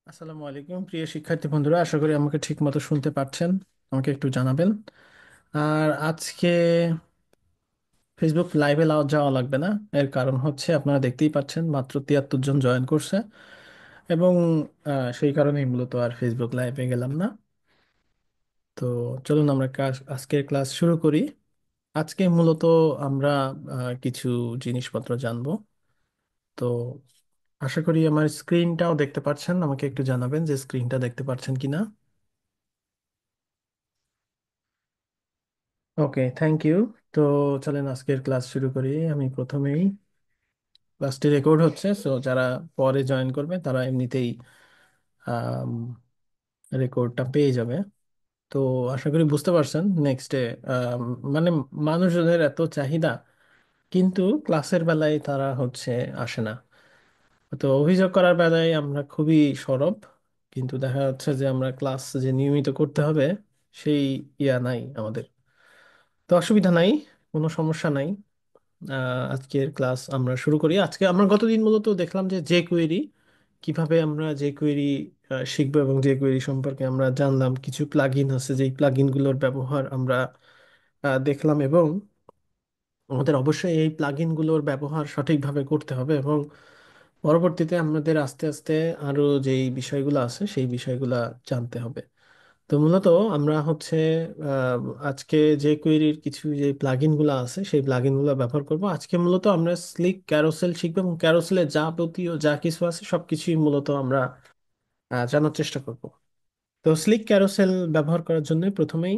আসসালামু আলাইকুম প্রিয় শিক্ষার্থী বন্ধুরা, আশা করি আমাকে ঠিক মতো শুনতে পাচ্ছেন। আমাকে একটু জানাবেন। আর আজকে ফেসবুক লাইভে যাওয়া লাগবে না। এর কারণ হচ্ছে আপনারা দেখতেই পাচ্ছেন মাত্র 73 জন জয়েন করছে, এবং সেই কারণেই মূলত আর ফেসবুক লাইভে গেলাম না। তো চলুন আমরা আজকের ক্লাস শুরু করি। আজকে মূলত আমরা কিছু জিনিসপত্র জানবো। তো আশা করি আমার স্ক্রিনটাও দেখতে পাচ্ছেন। আমাকে একটু জানাবেন যে স্ক্রিনটা দেখতে পাচ্ছেন কিনা। ওকে, থ্যাংক ইউ। তো চলেন আজকের ক্লাস শুরু করি। আমি প্রথমেই, ক্লাসটি রেকর্ড হচ্ছে, সো যারা পরে জয়েন করবে তারা এমনিতেই রেকর্ডটা পেয়ে যাবে। তো আশা করি বুঝতে পারছেন নেক্সটে মানে মানুষজনের এত চাহিদা, কিন্তু ক্লাসের বেলায় তারা হচ্ছে আসে না। তো অভিযোগ করার বেলায় আমরা খুবই সরব, কিন্তু দেখা যাচ্ছে যে আমরা ক্লাস যে নিয়মিত করতে হবে সেই নাই আমাদের। তো অসুবিধা নাই, কোনো সমস্যা নাই। আজকের ক্লাস আমরা শুরু করি। আজকে আমরা গতদিন মূলত দেখলাম যে jQuery কিভাবে আমরা jQuery শিখবো, এবং jQuery সম্পর্কে আমরা জানলাম। কিছু প্লাগইন আছে, যেই প্লাগইনগুলোর ব্যবহার আমরা দেখলাম, এবং আমাদের অবশ্যই এই প্লাগইনগুলোর ব্যবহার সঠিকভাবে করতে হবে, এবং পরবর্তীতে আমাদের আস্তে আস্তে আরো যেই বিষয়গুলো আছে সেই বিষয়গুলো জানতে হবে। তো মূলত আমরা হচ্ছে আহ, আজকে যে কোয়েরির কিছু যে প্লাগইন গুলো আছে সেই প্লাগইন গুলো ব্যবহার করব। আজকে মূলত আমরা স্লিক ক্যারোসেল শিখবো, এবং ক্যারোসেলের যাবতীয় যা কিছু আছে সবকিছুই মূলত আমরা জানার চেষ্টা করব। তো স্লিক ক্যারোসেল ব্যবহার করার জন্য প্রথমেই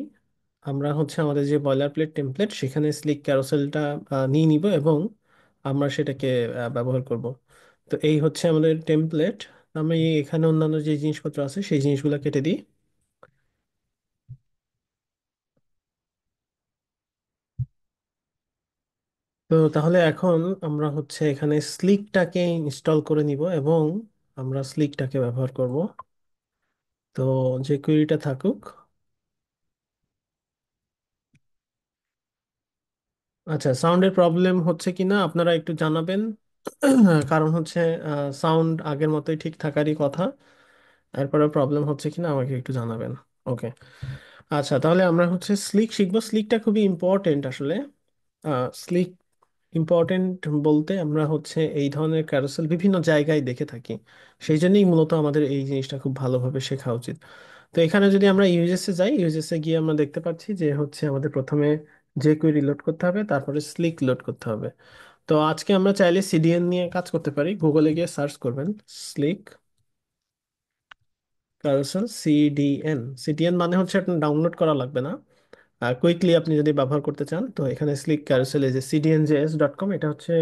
আমরা হচ্ছে আমাদের যে বয়লার প্লেট টেমপ্লেট, সেখানে স্লিক ক্যারোসেলটা নিয়ে নিব, এবং আমরা সেটাকে ব্যবহার করব। তো এই হচ্ছে আমাদের টেমপ্লেট। আমি এখানে অন্যান্য যে জিনিসপত্র আছে সেই জিনিসগুলো কেটে দিই। তো তাহলে এখন আমরা হচ্ছে এখানে স্লিকটাকে ইনস্টল করে নিব, এবং আমরা স্লিকটাকে ব্যবহার করব। তো যে কুইরিটা থাকুক। আচ্ছা, সাউন্ডের প্রবলেম হচ্ছে কিনা আপনারা একটু জানাবেন। কারণ হচ্ছে সাউন্ড আগের মতোই ঠিক থাকারই কথা। এরপরে প্রবলেম হচ্ছে কিনা আমাকে একটু জানাবেন। ওকে। আচ্ছা, তাহলে আমরা হচ্ছে স্লিক শিখবো। স্লিকটা খুবই ইম্পর্টেন্ট আসলে। স্লিক ইম্পর্টেন্ট বলতে আমরা হচ্ছে এই ধরনের ক্যারোসেল বিভিন্ন জায়গায় দেখে থাকি। সেই জন্যই মূলত আমাদের এই জিনিসটা খুব ভালোভাবে শেখা উচিত। তো এখানে যদি আমরা ইউজেসে যাই, ইউজেসে গিয়ে আমরা দেখতে পাচ্ছি যে হচ্ছে আমাদের প্রথমে jQuery লোড করতে হবে, তারপরে স্লিক লোড করতে হবে। তো আজকে আমরা চাইলে সিডিএন নিয়ে কাজ করতে পারি। গুগলে গিয়ে সার্চ করবেন স্লিক ক্যারোসেল, সিডিএন। সিডিএন মানে হচ্ছে আপনার ডাউনলোড করা লাগবে না, কুইকলি আপনি যদি ব্যবহার করতে চান। তো এখানে স্লিক ক্যারোসেল, এই যে cdnjs.com, এটা হচ্ছে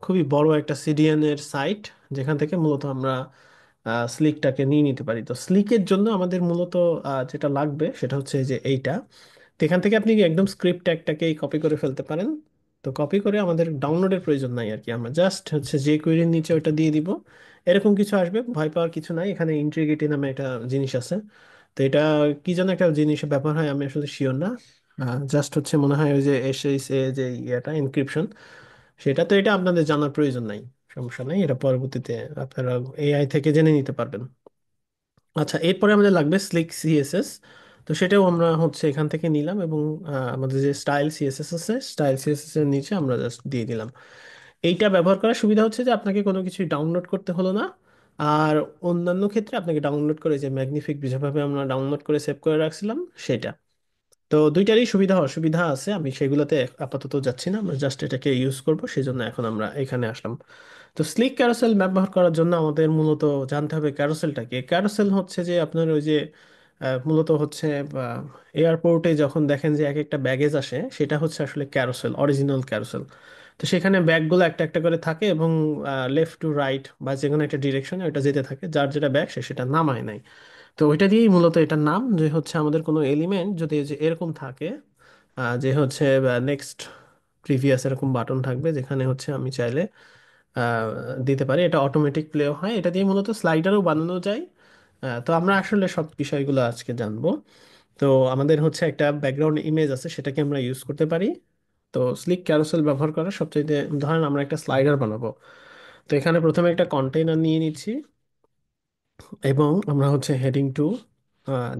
খুবই বড় একটা সিডিএন এর সাইট, যেখান থেকে মূলত আমরা স্লিকটাকে নিয়ে নিতে পারি। তো স্লিকের জন্য আমাদের মূলত যেটা লাগবে সেটা হচ্ছে এই যে এইটা। তো এখান থেকে আপনি একদম স্ক্রিপ্ট ট্যাগটাকে কপি করে ফেলতে পারেন। তো কপি করে আমাদের ডাউনলোডের প্রয়োজন নাই আর কি, আমরা জাস্ট হচ্ছে যে কোয়েরির নিচে ওটা দিয়ে দিব। এরকম কিছু আসবে, ভয় পাওয়ার কিছু নাই। এখানে ইন্টিগ্রিটি নামে একটা জিনিস আছে। তো এটা কি যেন একটা জিনিস ব্যবহার হয়, আমি আসলে শিওর না। জাস্ট হচ্ছে মনে হয় ওই যে এসএসএ যে ইয়েটা এনক্রিপশন, সেটা তো এটা আপনাদের জানার প্রয়োজন নাই। সমস্যা নাই, এটা পরবর্তীতে আপনারা এআই থেকে জেনে নিতে পারবেন। আচ্ছা, এরপরে আমাদের লাগবে স্লিক সিএসএস। তো সেটাও আমরা হচ্ছে এখান থেকে নিলাম, এবং আমাদের যে স্টাইল সিএসএস আছে, স্টাইল সিএসএস এর নিচে আমরা জাস্ট দিয়ে দিলাম। এইটা ব্যবহার করার সুবিধা হচ্ছে যে আপনাকে কোনো কিছু ডাউনলোড করতে হলো না। আর অন্যান্য ক্ষেত্রে আপনাকে ডাউনলোড করে, যে ম্যাগনিফিক যেভাবে আমরা ডাউনলোড করে সেভ করে রাখছিলাম সেটা। তো দুইটারই সুবিধা অসুবিধা আছে, আমি সেগুলোতে আপাতত যাচ্ছি না। আমরা জাস্ট এটাকে ইউজ করব, সেই জন্য এখন আমরা এখানে আসলাম। তো স্লিক ক্যারোসেল ব্যবহার করার জন্য আমাদের মূলত জানতে হবে ক্যারোসেলটা কি। ক্যারোসেল হচ্ছে যে আপনার ওই যে মূলত হচ্ছে এয়ারপোর্টে যখন দেখেন যে এক একটা ব্যাগেজ আসে, সেটা হচ্ছে আসলে ক্যারোসেল, অরিজিনাল ক্যারোসেল। তো সেখানে ব্যাগগুলো একটা একটা করে থাকে, এবং লেফট টু রাইট বা যে কোনো একটা ডিরেকশনে ওটা যেতে থাকে, যার যেটা ব্যাগ সে সেটা নামায় নাই। তো ওইটা দিয়েই মূলত এটার নাম, যে হচ্ছে আমাদের কোনো এলিমেন্ট যদি যে এরকম থাকে, যে হচ্ছে নেক্সট, প্রিভিয়াস, এরকম বাটন থাকবে যেখানে হচ্ছে আমি চাইলে আহ, দিতে পারি। এটা অটোমেটিক প্লেও হয়, এটা দিয়ে মূলত স্লাইডারও বানানো যায়। তো আমরা আসলে সব বিষয়গুলো আজকে জানবো। তো আমাদের হচ্ছে একটা ব্যাকগ্রাউন্ড ইমেজ আছে, সেটাকে আমরা ইউজ করতে পারি। তো স্লিক ক্যারোসেল ব্যবহার করার সবচেয়ে, ধরেন আমরা একটা স্লাইডার বানাবো। তো এখানে প্রথমে একটা কন্টেইনার নিয়ে নিচ্ছি। এবং আমরা হচ্ছে হেডিং টু,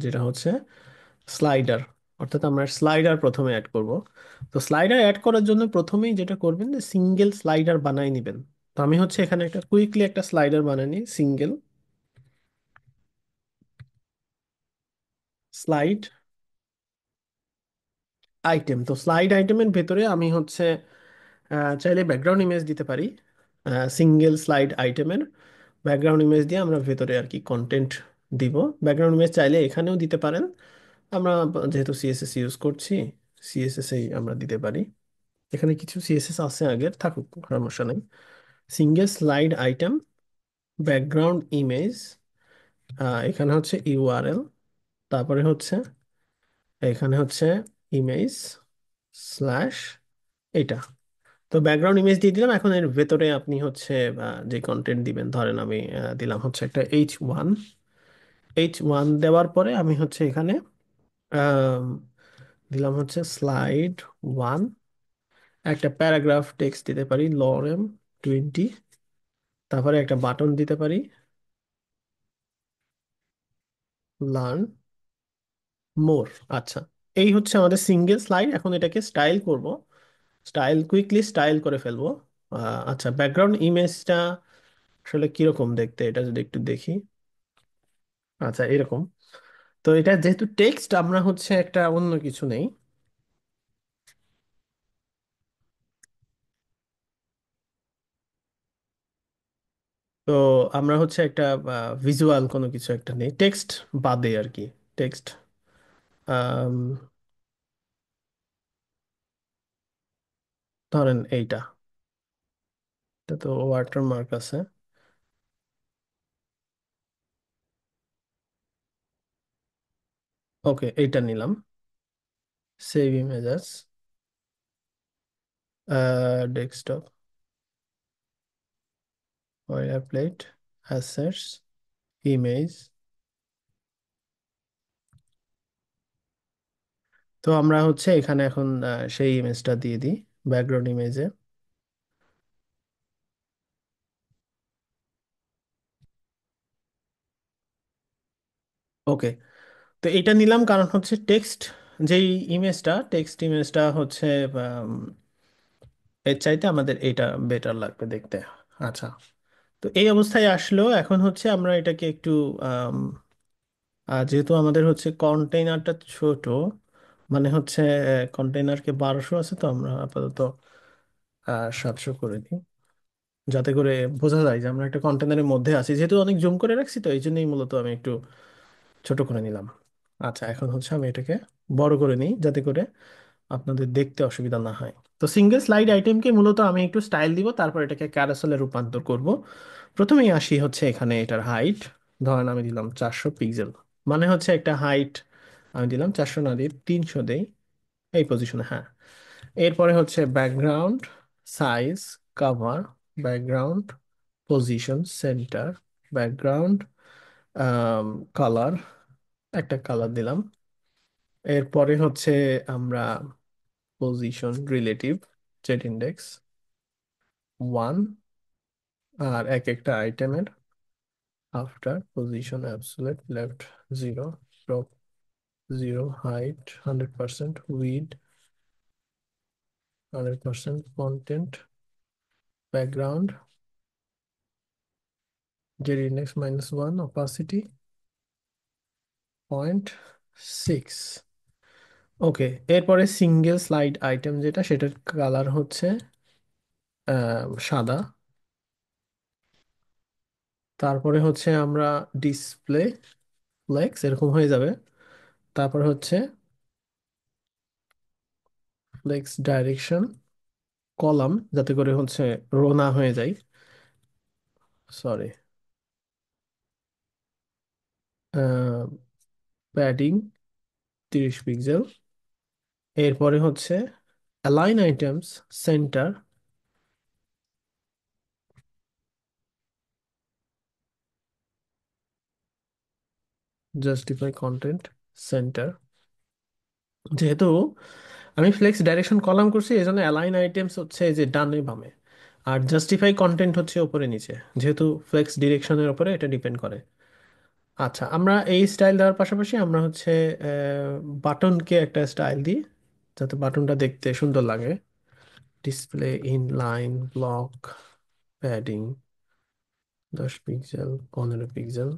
যেটা হচ্ছে স্লাইডার, অর্থাৎ আমরা স্লাইডার প্রথমে অ্যাড করব। তো স্লাইডার অ্যাড করার জন্য প্রথমেই যেটা করবেন যে সিঙ্গেল স্লাইডার বানাই নেবেন। তো আমি হচ্ছে এখানে একটা কুইকলি একটা স্লাইডার বানাই নিই, সিঙ্গেল স্লাইড আইটেম। তো স্লাইড আইটেমের ভেতরে আমি হচ্ছে চাইলে ব্যাকগ্রাউন্ড ইমেজ দিতে পারি। সিঙ্গেল স্লাইড আইটেমের ব্যাকগ্রাউন্ড ইমেজ দিয়ে আমরা ভেতরে আর কি কন্টেন্ট দিব। ব্যাকগ্রাউন্ড ইমেজ চাইলে এখানেও দিতে পারেন। আমরা যেহেতু সিএসএস ইউজ করছি, সিএসএস এই আমরা দিতে পারি। এখানে কিছু সিএসএস আছে, আগের থাকুক, সমস্যা নেই। Single slide item, background image, এখানে হচ্ছে ইউআরএল, তারপরে হচ্ছে এখানে হচ্ছে ইমেজ স্ল্যাশ এটা। তো ব্যাকগ্রাউন্ড ইমেজ দিয়ে দিলাম। এখন এর ভেতরে আপনি হচ্ছে যে কন্টেন্ট দিবেন, ধরেন আমি দিলাম হচ্ছে একটা H1। H1 দেওয়ার পরে আমি হচ্ছে এখানে আম, দিলাম হচ্ছে স্লাইড 1, একটা প্যারাগ্রাফ টেক্সট দিতে পারি lorem 20, তারপরে একটা বাটন দিতে পারি লার্ন মোর। আচ্ছা, এই হচ্ছে আমাদের সিঙ্গেল স্লাইড। এখন এটাকে স্টাইল করব, স্টাইল কুইকলি স্টাইল করে ফেলবো। আচ্ছা, ব্যাকগ্রাউন্ড ইমেজটা আসলে কিরকম দেখতে, এটা যদি একটু দেখি। আচ্ছা, এরকম। তো এটা যেহেতু টেক্সট, আমরা হচ্ছে একটা অন্য কিছু নেই। তো আমরা হচ্ছে একটা ভিজুয়াল কোনো কিছু একটা নেই, টেক্সট বাদে আর কি। টেক্সট ধরেন এইটা, এটা তো ওয়াটারমার্ক আছে। ওকে, এইটা নিলাম। Save images, desktop, plate, assets, image. তো আমরা হচ্ছে এখানে এখন সেই ইমেজটা দিয়ে দিই ব্যাকগ্রাউন্ড ইমেজে। ওকে, তো এটা নিলাম কারণ হচ্ছে টেক্সট, যেই ইমেজটা, টেক্সট ইমেজটা হচ্ছে আম, এর চাইতে আমাদের এটা বেটার লাগবে দেখতে। আচ্ছা, তো এই অবস্থায় আসলো। এখন হচ্ছে আমরা এটাকে একটু আম, যেহেতু আমাদের হচ্ছে কন্টেইনারটা ছোট, মানে হচ্ছে কন্টেইনারকে 1200 আছে, তো আমরা আপাতত 700 করে দিই, যাতে করে বোঝা যায় যে আমরা একটা কন্টেনারের মধ্যে আছি। যেহেতু অনেক জুম করে রাখছি, তো এই জন্যই মূলত আমি একটু ছোট করে নিলাম। আচ্ছা, এখন হচ্ছে আমি এটাকে বড় করে নিই যাতে করে আপনাদের দেখতে অসুবিধা না হয়। তো সিঙ্গেল স্লাইড আইটেমকে মূলত আমি একটু স্টাইল দিব, তারপর এটাকে ক্যারাসেলে রূপান্তর করব। প্রথমেই আসি হচ্ছে এখানে এটার হাইট, ধরেন আমি দিলাম 400 পিক্সেল। মানে হচ্ছে একটা হাইট আমি দিলাম 400 না দিয়ে 300 দেই, এই পজিশনে, হ্যাঁ। এরপরে হচ্ছে background size, cover, background position, centre, background colour, একটা কালার দিলাম। এরপরে হচ্ছে আমরা পজিশন রিলেটিভ, জেড ইন্ডেক্স 1, আর এক একটা আইটেমের after position absolute left 0, top 0, height 100%, weed 100%, content, background Z index -1, opacity 0.6। ওকে, এরপরে সিঙ্গেল স্লাইড আইটেম যেটা, সেটার কালার হচ্ছে সাদা। তারপরে হচ্ছে আমরা ডিসপ্লে ফ্লেক্স এরকম হয়ে যাবে। তারপর হচ্ছে ফ্লেক্স ডাইরেকশন কলাম, যাতে করে হচ্ছে রো না হয়ে যায়, সরি, প্যাডিং 30 পিক্সেল। এরপরে হচ্ছে align items centre, justify content centre. যেহেতু আমি ফ্লেক্স ডাইরেকশন কলাম করছি, এই জন্য অ্যালাইন আইটেমস হচ্ছে এই যে ডানে বামে, আর জাস্টিফাই কন্টেন্ট হচ্ছে উপরে নিচে, যেহেতু ফ্লেক্স ডিরেকশনের উপরে এটা ডিপেন্ড করে। আচ্ছা, আমরা এই স্টাইল দেওয়ার পাশাপাশি আমরা হচ্ছে বাটনকে একটা স্টাইল দিই যাতে বাটনটা দেখতে সুন্দর লাগে। Display in line block padding 10 pixel, 15 pixel,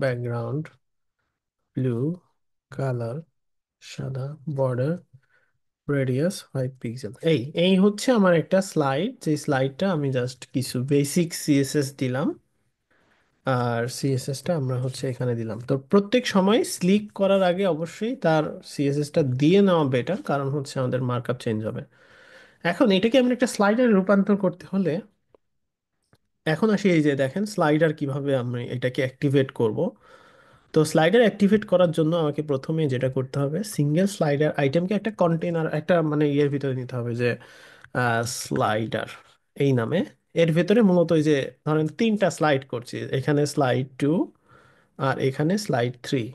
background blue, colour সাদা, বর্ডার রেডিয়াস 5 পিক্সেল। এই এই হচ্ছে আমার একটা স্লাইড, যে স্লাইডটা আমি জাস্ট কিছু বেসিক সিএসএস দিলাম। আর সিএসএসটা আমরা হচ্ছে এখানে দিলাম। তো প্রত্যেক সময় স্লিক করার আগে অবশ্যই তার সিএসএসটা দিয়ে নেওয়া বেটার, কারণ হচ্ছে আমাদের মার্কআপ চেঞ্জ হবে। এখন এটাকে আমরা একটা স্লাইডারে রূপান্তর করতে হলে, এখন আসি এই যে দেখেন স্লাইডার কিভাবে আমি এটাকে অ্যাক্টিভেট করব। তো স্লাইডার অ্যাক্টিভেট করার জন্য আমাকে প্রথমে যেটা করতে হবে, সিঙ্গেল স্লাইডার আইটেমকে একটা কন্টেনার, একটা মানে ইয়ের ভিতরে নিতে হবে, যে স্লাইডার এই নামে। এর ভেতরে মূলত ওই যে ধরেন তিনটা স্লাইড করছি, এখানে স্লাইড 2 আর এখানে স্লাইড 3।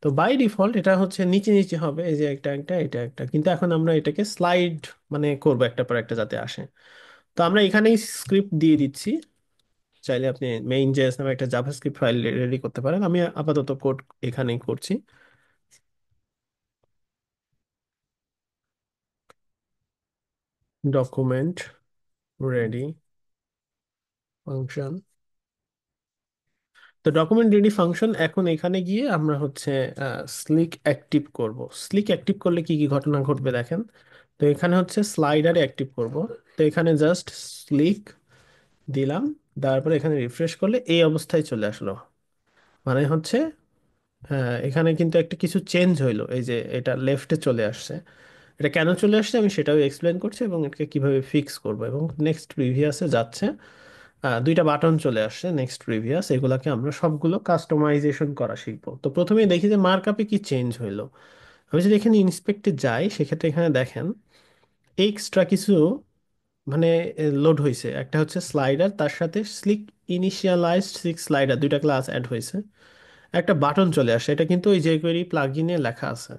তো বাই ডিফল্ট এটা হচ্ছে নিচে নিচে হবে, এই যে একটা একটা এটা একটা, কিন্তু এখন আমরা এটাকে স্লাইড মানে করবো একটা পর একটা যাতে আসে। তো আমরা এখানেই স্ক্রিপ্ট দিয়ে দিচ্ছি। চাইলে আপনি মেইন জেএস নামে একটা জাভাস্ক্রিপ্ট ফাইল রেডি করতে পারেন, আমি আপাতত কোড এখানেই করছি। Document ready function. তো ডকুমেন্ট রেডি ফাংশন, এখন এখানে গিয়ে আমরা হচ্ছে স্লিক অ্যাক্টিভ করব। স্লিক অ্যাক্টিভ করলে কি কি ঘটনা ঘটবে দেখেন। তো এখানে হচ্ছে স্লাইডারে অ্যাক্টিভ করব। তো এখানে জাস্ট স্লিক দিলাম, তারপরে এখানে রিফ্রেশ করলে এই অবস্থায় চলে আসলো। মানে হচ্ছে এখানে কিন্তু একটা কিছু চেঞ্জ হইলো, এই যে এটা লেফটে চলে আসছে। এটা কেন চলে আসছে আমি সেটাও এক্সপ্লেন করছি, এবং এটাকে কিভাবে ফিক্স করব। এবং নেক্সট প্রিভিয়াসে যাচ্ছে, দুইটা বাটন চলে আসছে নেক্সট প্রিভিয়াস, এগুলাকে আমরা সবগুলো কাস্টমাইজেশন করা শিখবো। তো প্রথমেই দেখি যে মার্কআপে কি চেঞ্জ হইলো। আমি যদি এখানে ইন্সপেক্টে যাই, সেক্ষেত্রে এখানে দেখেন এক্সট্রা কিছু মানে লোড হয়েছে। একটা হচ্ছে স্লাইডার, তার সাথে স্লিক ইনিশিয়ালাইজড সিক্স স্লাইডার, দুইটা ক্লাস অ্যাড হয়েছে। একটা বাটন চলে আসে, এটা কিন্তু ওই jQuery প্লাগইনে লেখা আছে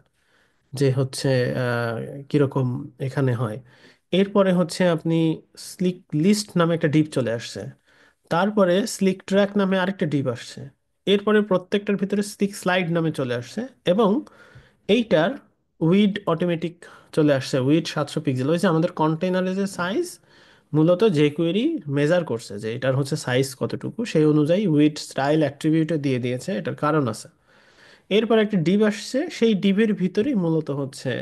যে হচ্ছে আহ, কিরকম এখানে হয়। এরপরে হচ্ছে আপনি স্লিক লিস্ট নামে একটা ডিপ চলে আসছে। তারপরে স্লিক ট্র্যাক নামে আরেকটা ডিপ আসছে। এরপরে প্রত্যেকটার ভিতরে স্লিক স্লাইড নামে চলে আসছে। এবং এইটার উইড অটোমেটিক চলে আসছে, উইড 700 পিক্সেল। ওই যে আমাদের কন্টেনারের যে সাইজ, মূলত jQuery মেজার করছে যে এটার হচ্ছে সাইজ কতটুকু, সেই অনুযায়ী উইড স্টাইল অ্যাট্রিবিউটে দিয়ে দিয়েছে, এটার কারণ আছে। এরপর একটা ডিভ আসছে, সেই ডিভের ভিতরেই মূলত হচ্ছে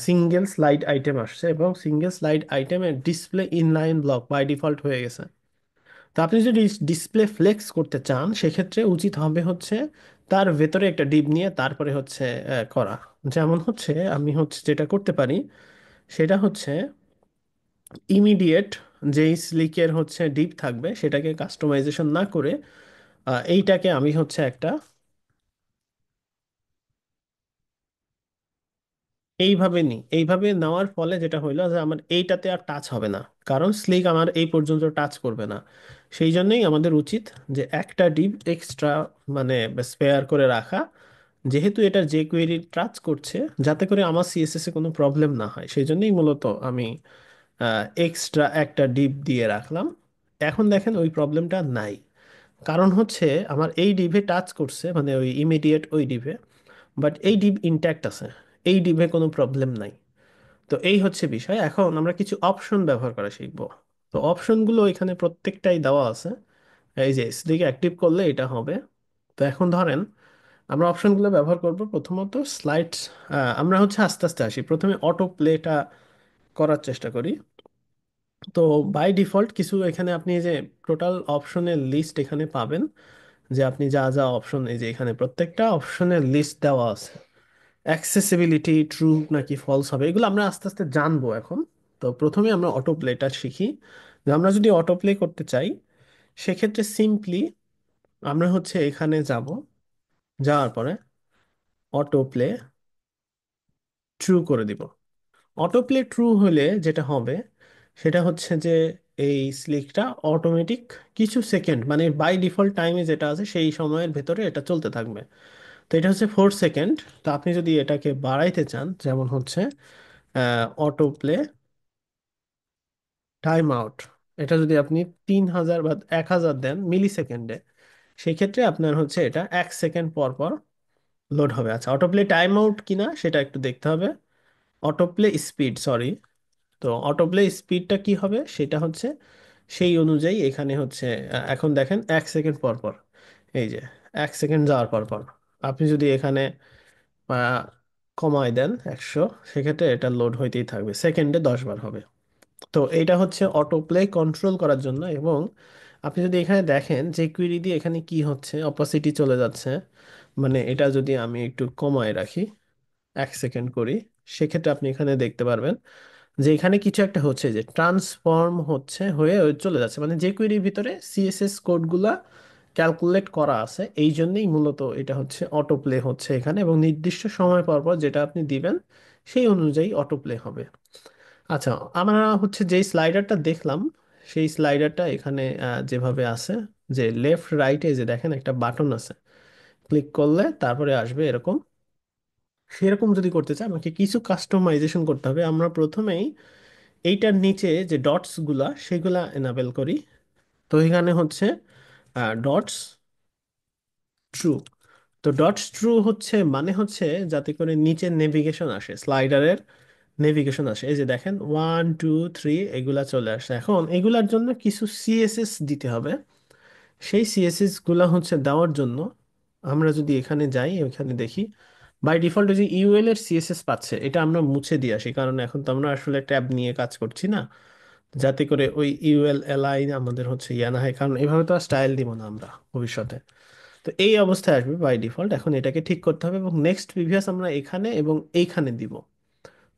সিঙ্গেল স্লাইড আইটেম আসছে, এবং সিঙ্গেল স্লাইড আইটেমের display inline block by default হয়ে গেছে। তো আপনি যদি ডিসপ্লে ফ্লেক্স করতে চান, সেক্ষেত্রে উচিত হবে হচ্ছে তার ভেতরে একটা ডিভ নিয়ে তারপরে হচ্ছে করা। যেমন হচ্ছে আমি হচ্ছে যেটা করতে পারি, সেটা হচ্ছে ইমিডিয়েট যেই স্লিকের হচ্ছে ডিপ থাকবে সেটাকে কাস্টমাইজেশন না করে এইটাকে আমি হচ্ছে একটা এইভাবে নিই। এইভাবে নেওয়ার ফলে যেটা হইলো যে আমার এইটাতে আর টাচ হবে না, কারণ স্লিক আমার এই পর্যন্ত টাচ করবে না। সেই জন্যই আমাদের উচিত যে একটা ডিপ এক্সট্রা মানে স্পেয়ার করে রাখা, যেহেতু এটা যে কোয়েরি টাচ করছে, যাতে করে আমার সিএসএস এ কোনো প্রবলেম না হয়। সেই জন্যই মূলত আমি এক্সট্রা একটা ডিপ দিয়ে রাখলাম। এখন দেখেন ওই প্রবলেমটা নাই, কারণ হচ্ছে আমার এই ডিভে টাচ করছে, মানে ওই ইমিডিয়েট ওই ডিভে, বাট এই ডিভ ইনট্যাক্ট আছে, এই ডিভে কোনো প্রবলেম নাই। তো এই হচ্ছে বিষয়। এখন আমরা কিছু অপশন ব্যবহার করা শিখব। তো অপশনগুলো এখানে প্রত্যেকটাই দেওয়া আছে। এই যে এসডিকে অ্যাক্টিভ করলে এটা হবে। তো এখন ধরেন আমরা অপশনগুলো ব্যবহার করব। প্রথমত স্লাইডস, আমরা হচ্ছে আস্তে আস্তে আসি, প্রথমে অটো প্লেটা করার চেষ্টা করি। তো বাই ডিফল্ট কিছু এখানে আপনি এই যে টোটাল অপশনের লিস্ট এখানে পাবেন, যে আপনি যা যা অপশন, এই যে এখানে প্রত্যেকটা অপশনের লিস্ট দেওয়া আছে। অ্যাক্সেসিবিলিটি ট্রু নাকি ফলস হবে, এগুলো আমরা আস্তে আস্তে জানবো এখন। তো প্রথমে আমরা অটো প্লেটা শিখি। যে আমরা যদি অটো প্লে করতে চাই, সেক্ষেত্রে সিম্পলি আমরা হচ্ছে এখানে যাব, যাওয়ার পরে অটো প্লে ট্রু করে দিব। অটো প্লে ট্রু হলে যেটা হবে সেটা হচ্ছে যে এই স্লিকটা অটোমেটিক কিছু সেকেন্ড, মানে বাই ডিফল্ট টাইমে যেটা আছে সেই সময়ের ভেতরে এটা চলতে থাকবে। তো এটা হচ্ছে 4 সেকেন্ড। তো আপনি যদি এটাকে বাড়াইতে চান, যেমন হচ্ছে অটো প্লে টাইম আউট, এটা যদি আপনি 3000 বা 1000 দেন মিলি সেকেন্ডে, সেই ক্ষেত্রে আপনার হচ্ছে এটা 1 সেকেন্ড পর পর লোড হবে। আচ্ছা, অটোপ্লে টাইম আউট কিনা সেটা একটু দেখতে হবে। Autoplay speed, sorry. তো অটোপ্লে স্পিডটা কি হবে সেটা হচ্ছে সেই অনুযায়ী এখানে হচ্ছে এখন দেখেন 1 সেকেন্ড পর পর, এই যে 1 সেকেন্ড যাওয়ার পর পর আপনি যদি এখানে আহ, কমায় দেন 100, সেক্ষেত্রে এটা লোড হইতেই থাকবে, সেকেন্ডে 10 বার হবে। তো এইটা হচ্ছে অটোপ্লে কন্ট্রোল করার জন্য। এবং আপনি যদি এখানে দেখেন যে কুইরি দিয়ে এখানে কি হচ্ছে, অপাসিটি চলে যাচ্ছে। মানে এটা যদি আমি একটু কমায় রাখি, 1 সেকেন্ড করি, সেক্ষেত্রে আপনি এখানে দেখতে পারবেন যে এখানে কিছু একটা হচ্ছে, যে ট্রান্সফর্ম হচ্ছে হয়ে ওই চলে যাচ্ছে, মানে যে কুইরির ভিতরে সিএসএস কোডগুলা ক্যালকুলেট করা আছে, এই জন্যই মূলত এটা হচ্ছে অটোপ্লে হচ্ছে এখানে, এবং নির্দিষ্ট সময় পর পর যেটা আপনি দিবেন সেই অনুযায়ী অটোপ্লে হবে। আচ্ছা, আমরা হচ্ছে যেই স্লাইডারটা দেখলাম, সেই স্লাইডারটা এখানে যেভাবে আছে, যে লেফট রাইটে যে দেখেন একটা বাটন আছে, ক্লিক করলে তারপরে আসবে এরকম। সেরকম যদি করতে চাই আমাকে কিছু কাস্টমাইজেশন করতে হবে। আমরা প্রথমেই এইটার নিচে যে ডটস গুলা সেগুলা এনাবেল করি। তো এখানে হচ্ছে ডটস ট্রু। তো ডটস ট্রু হচ্ছে মানে হচ্ছে যাতে করে নিচে নেভিগেশন আসে, স্লাইডারের নেভিগেশন আসে। এই যে দেখেন 1 2 3 এগুলা চলে আসে। এখন এগুলার জন্য কিছু সিএসএস দিতে হবে। সেই সিএসএস গুলা হচ্ছে দেওয়ার জন্য আমরা যদি এখানে যাই, এখানে দেখি বাই ডিফল্ট যে ইউএল এর সিএসএস পাচ্ছে, এটা আমরা মুছে দিয়ে আসি, কারণ এখন তো আমরা আসলে ট্যাব নিয়ে কাজ করছি না, যাতে করে ওই ইউএল এলআই আমাদের হচ্ছে ইয়া না হয়, কারণ এভাবে তো আর স্টাইল দিব না আমরা ভবিষ্যতে। তো এই অবস্থায় আসবে বাই ডিফল্ট। এখন এটাকে ঠিক করতে হবে এবং নেক্সট প্রিভিয়াস আমরা এখানে এবং এইখানে দিব।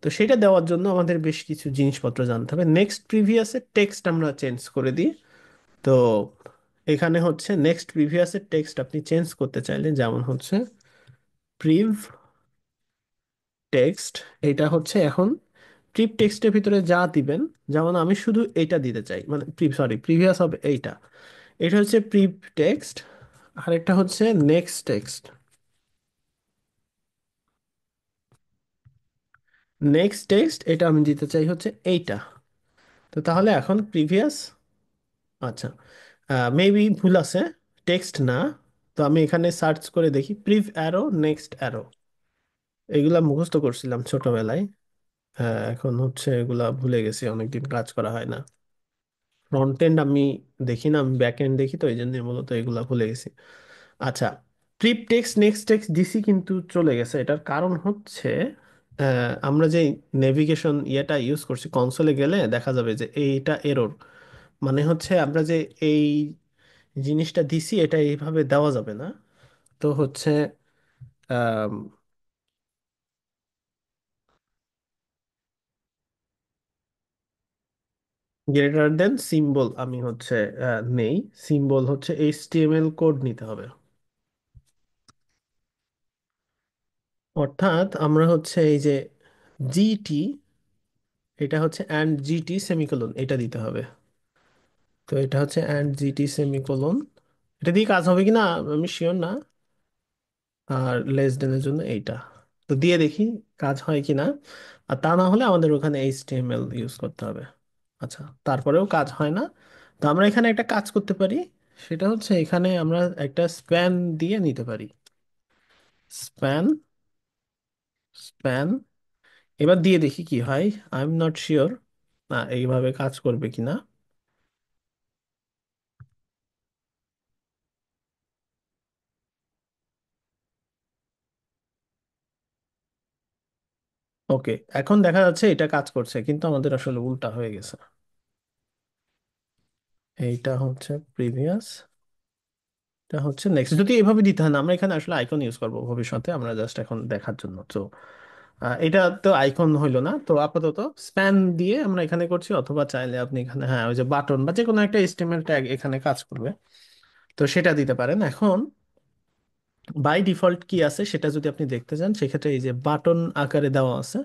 তো সেটা দেওয়ার জন্য আমাদের বেশ কিছু জিনিসপত্র জানতে হবে। নেক্সট প্রিভিয়াসের টেক্সট আমরা চেঞ্জ করে দিই। তো এখানে হচ্ছে নেক্সট প্রিভিয়াসের টেক্সট আপনি চেঞ্জ করতে চাইলে, যেমন হচ্ছে প্রিভ টেক্সট, এটা হচ্ছে এখন প্রিভ টেক্সটের ভিতরে যা দিবেন, যেমন আমি শুধু এইটা দিতে চাই, মানে প্রিভিয়াস হবে এইটা। এটা হচ্ছে প্রিভ টেক্সট। আর একটা হচ্ছে নেক্সট টেক্সট। নেক্সট টেক্সট এটা আমি দিতে চাই হচ্ছে এইটা। তো তাহলে এখন প্রিভিয়াস, আচ্ছা, মেবি ভুল আছে, টেক্সট না। তো আমি এখানে সার্চ করে দেখি প্রিভ অ্যারো, নেক্সট অ্যারো, এগুলা মুখস্থ করছিলাম ছোটবেলায়। হ্যাঁ, এখন হচ্ছে এগুলা ভুলে গেছি, অনেকদিন কাজ করা হয় না। ফ্রন্ট এন্ড আমি দেখি না, আমি ব্যাক এন্ড দেখি, তো এই জন্য মূলত এগুলা ভুলে গেছি। আচ্ছা, প্রিপ টেক্সট নেক্সট টেক্সট দিছি কিন্তু চলে গেছে। এটার কারণ হচ্ছে আমরা যে নেভিগেশন ইয়েটা ইউজ করছি, কনসোলে গেলে দেখা যাবে যে এইটা এরর। মানে হচ্ছে আমরা যে এই জিনিসটা দিছি এটা এইভাবে দেওয়া যাবে না। তো হচ্ছে গ্রেটার দেন সিম্বল আমি হচ্ছে নেই, সিম্বল হচ্ছে এইচটিএমএল কোড নিতে হবে। অর্থাৎ আমরা হচ্ছে এই যে জিটি, এটা হচ্ছে অ্যান্ড জিটি সেমিকোলন, এটা দিতে হবে। তো এটা হচ্ছে অ্যান্ড জিটি সেমিকোলন, এটা দিয়ে কাজ হবে কিনা আমি শিওর না। আর লেস দেনের জন্য এইটা, তো দিয়ে দেখি কাজ হয় কিনা। আর তা না হলে আমাদের ওখানে এইচটিএমএল ইউজ করতে হবে। আচ্ছা, তারপরেও কাজ হয় না। তো আমরা এখানে একটা কাজ করতে পারি, সেটা হচ্ছে এখানে আমরা একটা স্প্যান দিয়ে নিতে পারি। স্প্যান, স্প্যান, এবার দিয়ে দেখি কি হয়। আই এম নট শিওর না এইভাবে কাজ করবে কিনা। ওকে, এখন দেখা যাচ্ছে এটা কাজ করছে, কিন্তু আমাদের আসলে উল্টা হয়ে গেছে। এইটা হচ্ছে প্রিভিয়াস, এটা হচ্ছে নেক্সট। যদি এভাবে দিতে হয় না, আমরা এখানে আসলে আইকন ইউজ করবো ভবিষ্যতে, আমরা জাস্ট এখন দেখার জন্য। তো এটা তো আইকন হইলো না, তো আপাতত স্প্যান দিয়ে আমরা এখানে করছি। অথবা চাইলে আপনি এখানে হ্যাঁ ওই যে বাটন বা যে কোনো একটা এইচটিএমএল ট্যাগ এখানে কাজ করবে, তো সেটা দিতে পারেন। এখন বাই ডিফল্ট কি আছে সেটা যদি আপনি দেখতে চান, সেক্ষেত্রে এই যে বাটন আকারে দেওয়া আছে,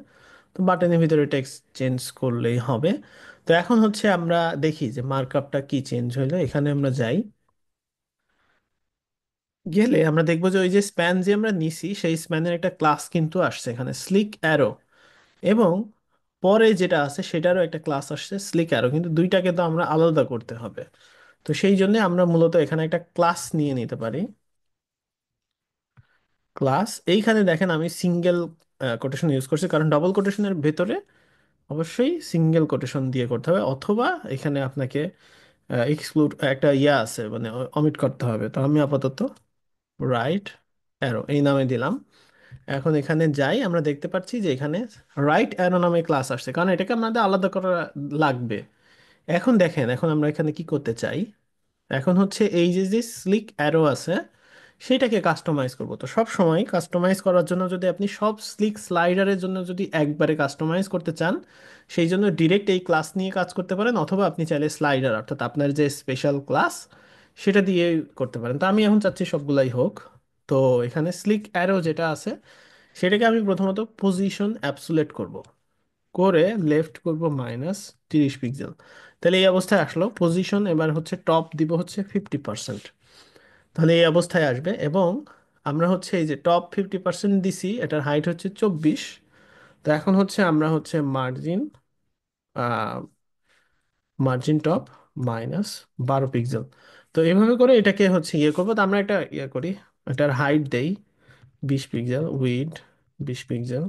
তো বাটনের ভিতরে টেক্সট চেঞ্জ করলেই হবে। তো এখন হচ্ছে আমরা দেখি যে মার্কআপটা কি চেঞ্জ হইলো। এখানে আমরা যাই, গেলে আমরা দেখবো যে ওই যে স্প্যান যে আমরা নিছি সেই স্প্যানের একটা ক্লাস কিন্তু আসছে এখানে, স্লিক অ্যারো। এবং পরে যেটা আছে সেটারও একটা ক্লাস আসছে স্লিক অ্যারো, কিন্তু দুইটাকে তো আমরা আলাদা করতে হবে। তো সেই জন্য আমরা মূলত এখানে একটা ক্লাস নিয়ে নিতে পারি। ক্লাস, এইখানে দেখেন আমি সিঙ্গেল কোটেশন ইউজ করছি, কারণ ডবল কোটেশনের ভেতরে অবশ্যই সিঙ্গেল কোটেশন দিয়ে করতে হবে, অথবা এখানে আপনাকে এক্সক্লুড একটা ইয়া আছে, মানে অমিট করতে হবে। তো আমি আপাতত রাইট অ্যারো এই নামে দিলাম। এখন এখানে যাই, আমরা দেখতে পাচ্ছি যে এখানে রাইট অ্যারো নামে ক্লাস আসছে, কারণ এটাকে আমাদের আলাদা করা লাগবে। এখন দেখেন, এখন আমরা এখানে কি করতে চাই, এখন হচ্ছে এই যে যে স্লিক অ্যারো আছে সেটাকে কাস্টমাইজ করব। তো সব সময় কাস্টমাইজ করার জন্য যদি আপনি সব স্লিক স্লাইডারের জন্য যদি একবারে কাস্টমাইজ করতে চান, সেই জন্য ডিরেক্ট এই ক্লাস নিয়ে কাজ করতে পারেন, অথবা আপনি চাইলে স্লাইডার অর্থাৎ আপনার যে স্পেশাল ক্লাস সেটা দিয়ে করতে পারেন। তো আমি এখন চাচ্ছি সবগুলাই হোক। তো এখানে স্লিক অ্যারো যেটা আছে সেটাকে আমি প্রথমত পজিশন অ্যাবসুলেট করব, করে লেফট করব -30 পিক্সেল। তাহলে এই অবস্থায় আসলো। পজিশন এবার হচ্ছে টপ দিব হচ্ছে 50%, তাহলে এই অবস্থায় আসবে। এবং আমরা হচ্ছে এই যে টপ 50% দিছি, এটার হাইট হচ্ছে 24। তো এখন হচ্ছে আমরা হচ্ছে মার্জিন টপ -12 পিক্সেল। তো এইভাবে করে এটাকে হচ্ছে ইয়ে করবো। তো আমরা একটা ইয়ে করি, এটার হাইট দেই 20 পিক্সেল, উইড 20 পিক্সেল।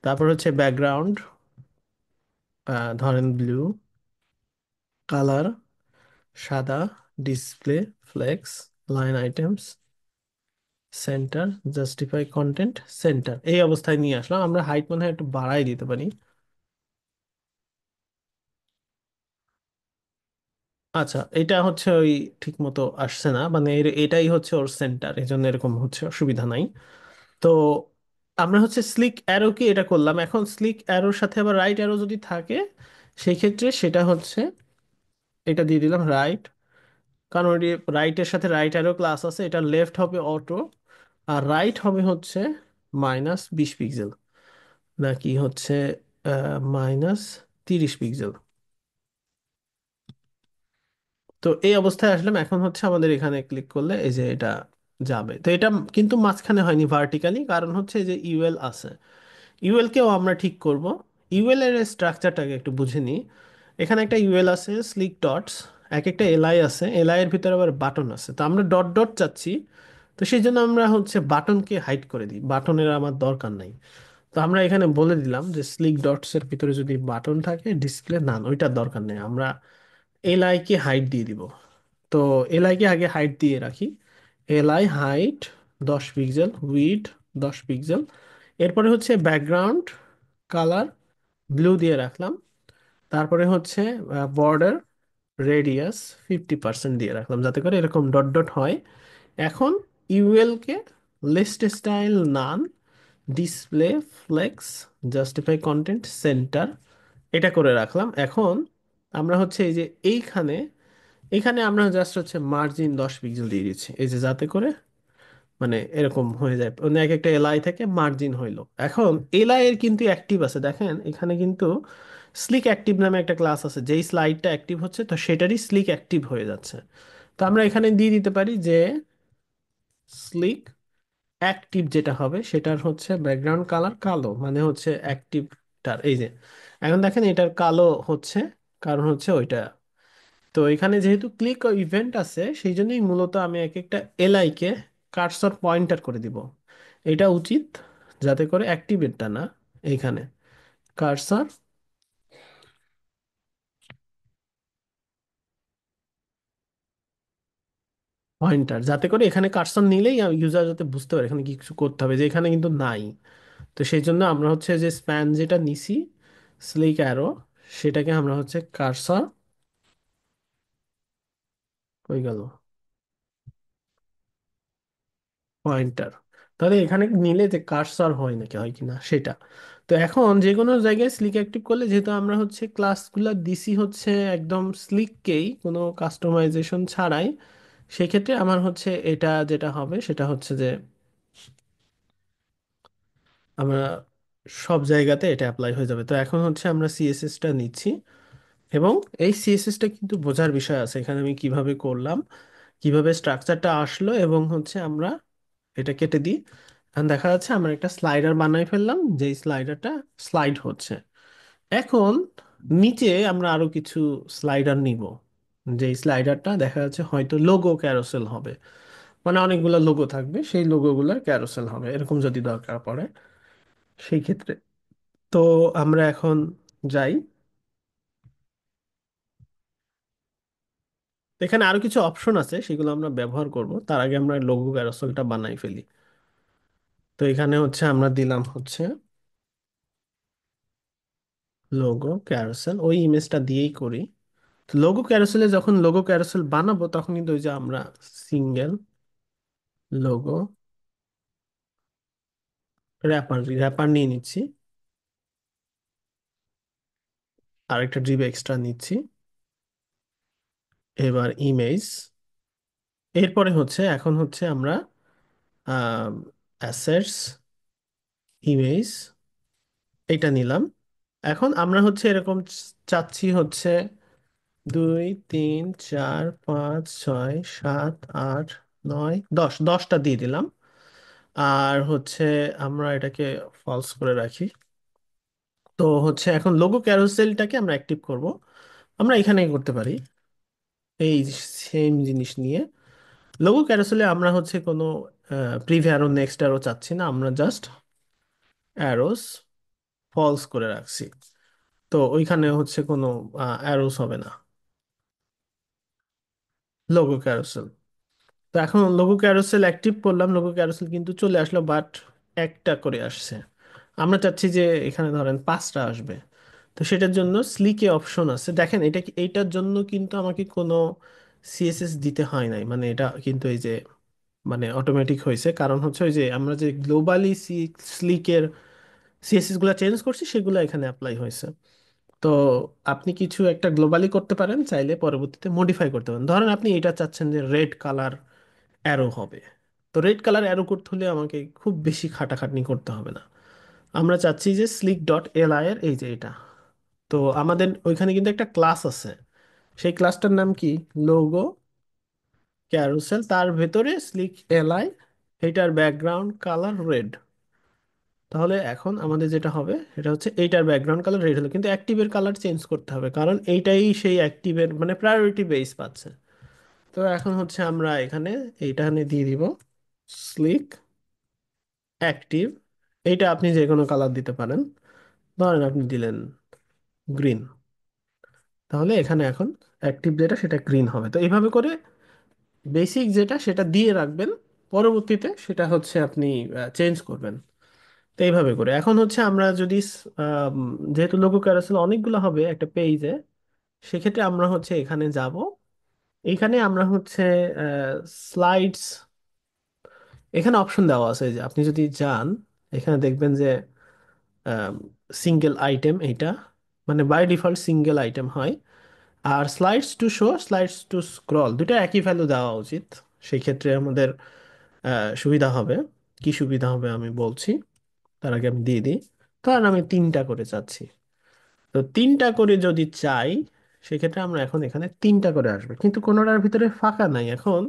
তারপর হচ্ছে ব্যাকগ্রাউন্ড ধরেন ব্লু, কালার সাদা, display flakes, line items centre, justify content centre, এই অবস্থায় নিয়ে আসলাম। আমরা হাইট মনে হয় একটু বাড়াই দিতে পারি। আচ্ছা, এটা হচ্ছে ওই ঠিক মতো আসছে না, মানে এটাই হচ্ছে ওর সেন্টার, এই জন্য এরকম হচ্ছে, অসুবিধা নাই। তো আমরা হচ্ছে স্লিক অ্যারো কি এটা করলাম, এখন স্লিক অ্যারোর সাথে আবার রাইট অ্যারো যদি থাকে সেই ক্ষেত্রে সেটা হচ্ছে এটা দিয়ে দিলাম রাইট, কারণ ওই রাইটের সাথে রাইট অ্যারো ক্লাস আছে। এটা লেফট হবে অটো, আর রাইট হবে হচ্ছে -20 পিক্সেল, নাকি হচ্ছে -30 পিক্সেল। তো এই অবস্থায় আসলাম। এখন হচ্ছে আমাদের এখানে ক্লিক করলে এই যে এটা যাবে। তো এটা কিন্তু মাঝখানে হয়নি ভার্টিক্যালি, কারণ হচ্ছে এই যে ইউএল আছে, ইউএল কেও আমরা ঠিক করব। ইউএল এর স্ট্রাকচারটাকে একটু বুঝে নিই। এখানে একটা ইউএল আছে স্লিক ডটস, এক একটা এলআই আছে, এলআই এর ভিতরে আবার বাটন আছে। তো আমরা ডট ডট চাচ্ছি, তো সেই জন্য আমরা হচ্ছে বাটনকে হাইড করে দিই, বাটনের আমার দরকার নাই। তো আমরা এখানে বলে দিলাম যে স্লিক ডটস এর ভিতরে যদি বাটন থাকে ডিসপ্লে নান, ওইটার দরকার নেই, আমরা এলআই কে হাইট দিয়ে দিব। তো এলআই কে আগে হাইট দিয়ে রাখি, LI height 10 pixel, weed 10 pixel. এরপরে হচ্ছে ব্যাকগ্রাউন্ড কালার ব্লু দিয়ে রাখলাম। তারপরে হচ্ছে বর্ডার রেডিয়াস 50% দিয়ে রাখলাম, যাতে করে এরকম ডট ডট হয়। এখন ইউএল কে list style none, display flex, justify content center, এটা করে রাখলাম। এখন আমরা হচ্ছে এই যে এইখানে, এখানে আমরা জাস্ট হচ্ছে মার্জিন 10 পিক্সেল দিয়ে দিচ্ছি, এই যে যাতে করে মানে এরকম হয়ে যায়, মানে এক একটা এলআই থেকে মার্জিন হইলো। এখন এলআই এর কিন্তু অ্যাক্টিভ আছে, দেখেন এখানে কিন্তু স্লিক অ্যাক্টিভ নামে একটা ক্লাস আছে, যেই স্লাইডটা অ্যাক্টিভ হচ্ছে তো সেটারই স্লিক অ্যাক্টিভ হয়ে যাচ্ছে। তো আমরা এখানে দিয়ে দিতে পারি যে স্লিক অ্যাক্টিভ যেটা হবে সেটার হচ্ছে ব্যাকগ্রাউন্ড কালার কালো, মানে হচ্ছে অ্যাক্টিভটার এই যে, এখন দেখেন এটার কালো হচ্ছে, কারণ হচ্ছে ওইটা। তো এখানে যেহেতু ক্লিক ইভেন্ট আছে সেই জন্যই মূলত আমি এক একটা এলআই কে কার্সর পয়েন্টার করে দিব। এটা উচিত, যাতে করে অ্যাক্টিভেটটা না, এইখানে কার্সর পয়েন্টার, যাতে করে এখানে কার্সর নিলেই ইউজার যাতে বুঝতে পারে এখানে কিছু করতে হবে, যে এখানে কিন্তু নাই। তো সেই জন্য আমরা হচ্ছে যে স্প্যান যেটা নিছি স্লিক অ্যারো, সেটাকে আমরা হচ্ছে কার্সর, হয়ে গেল পয়েন্টার, তাহলে এখানে নিলে যে কার্সর হয় নাকি হয় কিনা সেটা। তো এখন যে কোনো জায়গায় স্লিক অ্যাক্টিভ করলে, যেহেতু আমরা হচ্ছে ক্লাসগুলো দিছি হচ্ছে একদম স্লিককেই কোনো কাস্টমাইজেশন ছাড়াই, সেক্ষেত্রে আমার হচ্ছে এটা যেটা হবে সেটা হচ্ছে যে আমরা সব জায়গাতে এটা অ্যাপ্লাই হয়ে যাবে। তো এখন হচ্ছে আমরা সিএসএসটা নিচ্ছি, এবং এই সিএসএসটা কিন্তু বোঝার বিষয় আছে, এখানে আমি কিভাবে করলাম, কিভাবে স্ট্রাকচারটা আসলো, এবং হচ্ছে আমরা এটা কেটে দিই। এখন দেখা যাচ্ছে আমরা একটা স্লাইডার বানাই ফেললাম, যেই স্লাইডারটা স্লাইড হচ্ছে। এখন নিচে আমরা আরো কিছু স্লাইডার নিব, যে স্লাইডারটা দেখা যাচ্ছে হয়তো লোগো ক্যারোসেল হবে, মানে অনেকগুলো লোগো থাকবে, সেই লোগোগুলোর ক্যারোসেল হবে এরকম যদি দরকার পড়ে সেই ক্ষেত্রে। তো আমরা এখন যাই, তো এখানে আরো কিছু অপশন আছে সেগুলো আমরা ব্যবহার করব, তার আগে আমরা লোগো ক্যারোসেলটা বানাই ফেলি। তো এখানে হচ্ছে আমরা দিলাম হচ্ছে লোগো ক্যারোসেল, ওই ইমেজটা দিয়েই করি। লোগো ক্যারোসেলে যখন লোগো ক্যারোসেল বানাবো তখন কিন্তু ওই যে আমরা সিঙ্গেল লোগো র্যাপার র্যাপার নিয়ে নিচ্ছি, আরেকটা জিবি এক্সট্রা নিচ্ছি। এবার ইমেজ, এরপরে হচ্ছে এখন হচ্ছে আমরা অ্যাসেটস, ইমেজ, এটা নিলাম। এখন আমরা হচ্ছে এরকম চাচ্ছি হচ্ছে 2 3 4 5 6 7 8 9 10, 10টা দিয়ে দিলাম। আর হচ্ছে আমরা এটাকে ফলস করে রাখি। তো হচ্ছে এখন লোগো ক্যারোসেলটাকে আমরা অ্যাক্টিভ করব, আমরা এখানেই করতে পারি এই সেম জিনিস নিয়ে। লোগো ক্যারোসেলে আমরা হচ্ছে কোনো প্রিভ অ্যারো নেক্সট অ্যারো চাচ্ছি না, আমরা জাস্ট অ্যারোস ফলস করে রাখছি। তো ওইখানে হচ্ছে কোনো অ্যারোস হবে না লোগো ক্যারোসেল। তো এখন লোগো ক্যারোসেল অ্যাক্টিভ করলাম, লোগো ক্যারোসেল কিন্তু চলে আসলো, বাট একটা করে আসছে। আমরা চাচ্ছি যে এখানে ধরেন 5টা আসবে। তো সেটার জন্য স্লিকে অপশন আছে, দেখেন এটা এইটার জন্য কিন্তু আমাকে কোনো সিএসএস দিতে হয় নাই, মানে এটা কিন্তু এই যে মানে অটোমেটিক হয়েছে, কারণ হচ্ছে ওই যে আমরা যে গ্লোবালি স্লিকের সিএসএস গুলো চেঞ্জ করছি সেগুলো এখানে অ্যাপ্লাই হয়েছে। তো আপনি কিছু একটা গ্লোবালি করতে পারেন, চাইলে পরবর্তীতে মডিফাই করতে পারেন। ধরেন আপনি এটা চাচ্ছেন যে রেড কালার অ্যারো হবে, তো রেড কালার অ্যারো করতে হলে আমাকে খুব বেশি খাটাখাটনি করতে হবে না। আমরা চাচ্ছি যে স্লিক ডট এলআই এর এই যে এটা, তো আমাদের ওইখানে কিন্তু একটা ক্লাস আছে, সেই ক্লাসটার নাম কি, লোগো ক্যারুসেল, তার ভেতরে স্লিক এলআই, এটার ব্যাকগ্রাউন্ড কালার রেড। তাহলে এখন আমাদের যেটা হবে এটা হচ্ছে এইটার ব্যাকগ্রাউন্ড কালার রেড হলো, কিন্তু অ্যাক্টিভের কালার চেঞ্জ করতে হবে কারণ এইটাই সেই অ্যাক্টিভের মানে প্রায়োরিটি বেস পাচ্ছে। তো এখন হচ্ছে আমরা এখানে এইটা এখানে দিয়ে দিব স্লিক অ্যাক্টিভ, এইটা আপনি যে কোনো কালার দিতে পারেন, ধরেন আপনি দিলেন গ্রিন, তাহলে এখানে এখন অ্যাক্টিভ যেটা সেটা গ্রিন হবে। তো এইভাবে করে বেসিক যেটা সেটা দিয়ে রাখবেন, পরবর্তীতে সেটা হচ্ছে আপনি চেঞ্জ করবেন। তো এইভাবে করে এখন হচ্ছে আমরা যদি যেহেতু লোগো ক্যারোসেল অনেকগুলো হবে একটা পেজে, সেক্ষেত্রে আমরা হচ্ছে এখানে যাব, এইখানে আমরা হচ্ছে স্লাইডস, এখানে অপশন দেওয়া আছে যে আপনি যদি যান এখানে দেখবেন যে সিঙ্গেল আইটেম, এইটা মানে বাই ডিফল্ট সিঙ্গেল আইটেম হয়। আর slides to show, slides to scroll, দুটো একই ভ্যালু দেওয়া উচিত, সেই ক্ষেত্রে আমাদের সুবিধা হবে। কি সুবিধা হবে আমি বলছি, তার আগে আমি দিয়ে দিই। কারণ আমি 3টা করে চাচ্ছি, তো 3টা করে যদি চাই সেক্ষেত্রে আমরা এখন এখানে 3টা করে আসবে, কিন্তু কোনোটার ভিতরে ফাঁকা নাই। এখন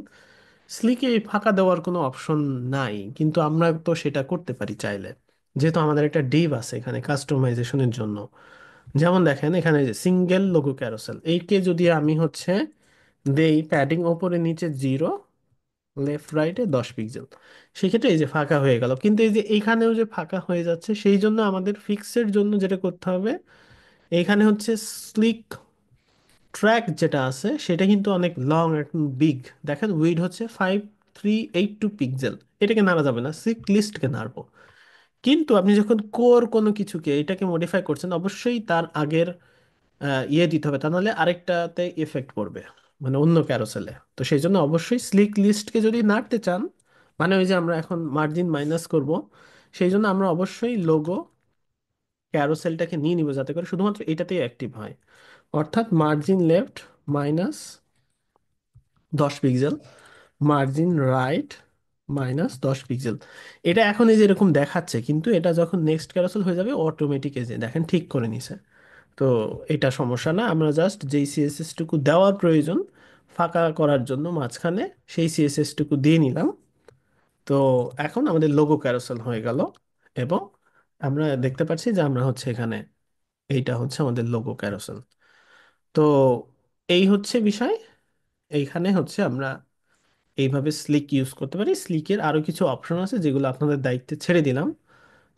স্লিকে ফাঁকা দেওয়ার কোনো অপশন নাই, কিন্তু আমরা তো সেটা করতে পারি চাইলে, যেহেতু আমাদের একটা ডিভ আছে এখানে কাস্টমাইজেশনের জন্য। যেমন দেখেন এখানে যে সিঙ্গেল লোগো ক্যারোসেল, এইকে যদি আমি হচ্ছে দেই প্যাডিং ওপরে নিচে 0, লেফট রাইটে 10 পিক্সেল, সেক্ষেত্রে এই যে ফাঁকা হয়ে গেল। কিন্তু এই যে এইখানেও যে ফাঁকা হয়ে যাচ্ছে, সেই জন্য আমাদের ফিক্সের জন্য যেটা করতে হবে, এইখানে হচ্ছে স্লিক ট্র্যাক যেটা আছে সেটা কিন্তু অনেক লং একদম বিগ, দেখেন উইড হচ্ছে 5382 পিক্সেল, এটাকে নাড়া যাবে না, স্লিক লিস্টকে নাড়বো। কিন্তু আপনি যখন কোর কোনো কিছুকে এটাকে মডিফাই করছেন অবশ্যই তার আগের ইয়ে দিতে হবে, তা নাহলে আরেকটাতে এফেক্ট পড়বে, মানে অন্য ক্যারোসেলে। তো সেই জন্য অবশ্যই স্লিক লিস্টকে যদি নাড়তে চান, মানে ওই যে আমরা এখন মার্জিন মাইনাস করব, সেই জন্য আমরা অবশ্যই লোগো ক্যারোসেলটাকে নিয়ে নিব যাতে করে শুধুমাত্র এটাতেই অ্যাক্টিভ হয়, অর্থাৎ margin left -10 pixel, margin right -10 pixel. এটা এখন এই যে এরকম দেখাচ্ছে, কিন্তু এটা যখন নেক্সট ক্যারোসেল হয়ে যাবে অটোমেটিক এই যে দেখেন ঠিক করে নিছে। তো এটা সমস্যা না, আমরা জাস্ট যেই সিএসএস টুকু দেওয়ার প্রয়োজন ফাঁকা করার জন্য মাঝখানে, সেই সিএসএস টুকু দিয়ে নিলাম। তো এখন আমাদের লোগো ক্যারোসেল হয়ে গেল, এবং আমরা দেখতে পাচ্ছি যে আমরা হচ্ছে এখানে এইটা হচ্ছে আমাদের লোগো ক্যারোসেল। তো এই হচ্ছে বিষয়। এইখানে হচ্ছে আমরা এইভাবে স্লিক ইউজ করতে পারি। স্লিকের আরো কিছু অপশন আছে যেগুলো আপনাদের দায়িত্বে ছেড়ে দিলাম।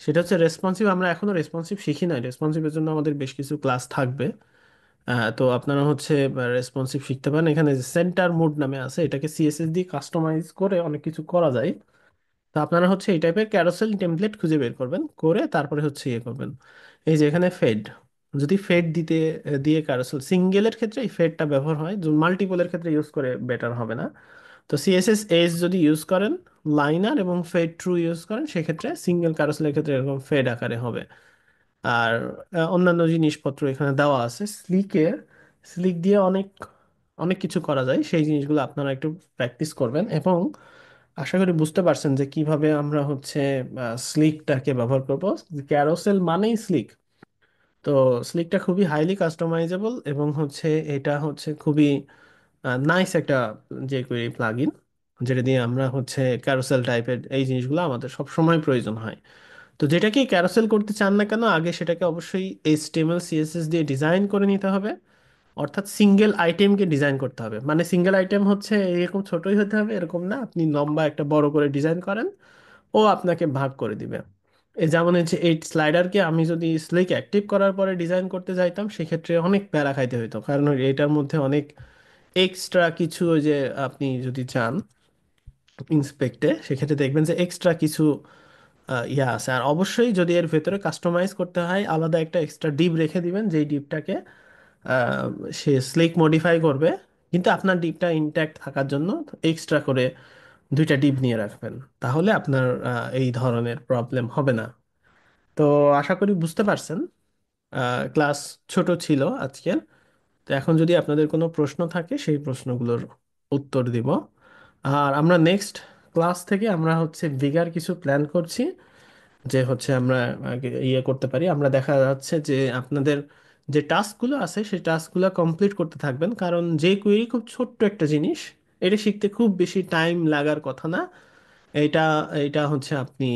সেটা হচ্ছে রেসপন্সিভ। আমরা এখনো রেসপন্সিভ শিখি নাই, রেসপন্সিভের জন্য আমাদের বেশ কিছু ক্লাস থাকবে। তো আপনারা হচ্ছে রেসপন্সিভ শিখতে পারেন। এখানে যে সেন্টার মুড নামে আছে, এটাকে সিএসএস দিয়ে কাস্টমাইজ করে অনেক কিছু করা যায়। তো আপনারা হচ্ছে এই টাইপের ক্যারোসেল টেমপ্লেট খুঁজে বের করবেন, করে তারপরে হচ্ছে ইয়ে করবেন। এই যে এখানে ফেড, যদি ফেড দিতে দিয়ে ক্যারোসেল, সিঙ্গেলের ক্ষেত্রে এই ফেডটা ব্যবহার হয়, মাল্টিপলের ক্ষেত্রে ইউজ করে বেটার হবে না। তো সিএসএস এস যদি ইউজ করেন, লাইনার এবং ফেড ট্রু ইউজ করেন, সেক্ষেত্রে সিঙ্গেল ক্যারোসেলের ক্ষেত্রে এরকম ফেড আকারে হবে। আর অন্যান্য জিনিসপত্র এখানে দেওয়া আছে স্লিকের। স্লিক দিয়ে অনেক অনেক কিছু করা যায়, সেই জিনিসগুলো আপনারা একটু প্র্যাকটিস করবেন। এবং আশা করি বুঝতে পারছেন যে কিভাবে আমরা হচ্ছে স্লিকটাকে ব্যবহার করব। ক্যারোসেল মানেই স্লিক। তো স্লিকটা খুবই হাইলি কাস্টমাইজেবল এবং হচ্ছে এটা হচ্ছে খুবই নাইস একটা jQuery প্লাগইন, যেটা দিয়ে আমরা হচ্ছে ক্যারোসেল টাইপের এই জিনিসগুলো আমাদের সব সময় প্রয়োজন হয়। তো যেটাকে ক্যারোসেল করতে চান না কেন, আগে সেটাকে অবশ্যই এইচটিএমএল সিএসএস দিয়ে ডিজাইন করে নিতে হবে। অর্থাৎ সিঙ্গেল আইটেমকে ডিজাইন করতে হবে, মানে সিঙ্গেল আইটেম হচ্ছে এরকম ছোটই হতে হবে এরকম না, আপনি লম্বা একটা বড় করে ডিজাইন করেন, ও আপনাকে ভাগ করে দিবে। এই যেমন হচ্ছে এই স্লাইডারকে আমি যদি স্লিক অ্যাক্টিভ করার পরে ডিজাইন করতে যাইতাম, সেক্ষেত্রে অনেক প্যারা খাইতে হতো, কারণ এটার মধ্যে অনেক এক্সট্রা কিছু, ওই যে আপনি যদি চান ইন্সপেক্টে, সেক্ষেত্রে দেখবেন যে এক্সট্রা কিছু ইয়া আছে। আর অবশ্যই যদি এর ভেতরে কাস্টমাইজ করতে হয়, আলাদা একটা এক্সট্রা ডিপ রেখে দিবেন, যেই ডিপটাকে আহ, সে স্লিক মডিফাই করবে। কিন্তু আপনার ডিপটা ইনট্যাক্ট থাকার জন্য এক্সট্রা করে দুইটা ডিপ নিয়ে রাখবেন, তাহলে আপনার এই ধরনের প্রবলেম হবে না। তো আশা করি বুঝতে পারছেন। ক্লাস ছোট ছিল আজকের। তো এখন যদি আপনাদের কোনো প্রশ্ন থাকে, সেই প্রশ্নগুলোর উত্তর দিব। আর আমরা নেক্সট ক্লাস থেকে আমরা হচ্ছে বিগার কিছু প্ল্যান করছি, যে হচ্ছে আমরা আগে ইয়ে করতে পারি। আমরা দেখা যাচ্ছে যে আপনাদের যে টাস্কগুলো আছে সেই টাস্কগুলো কমপ্লিট করতে থাকবেন, কারণ যে কুয়েরি খুব ছোট্ট একটা জিনিস, এটা শিখতে খুব বেশি টাইম লাগার কথা না। এটা এটা হচ্ছে আপনি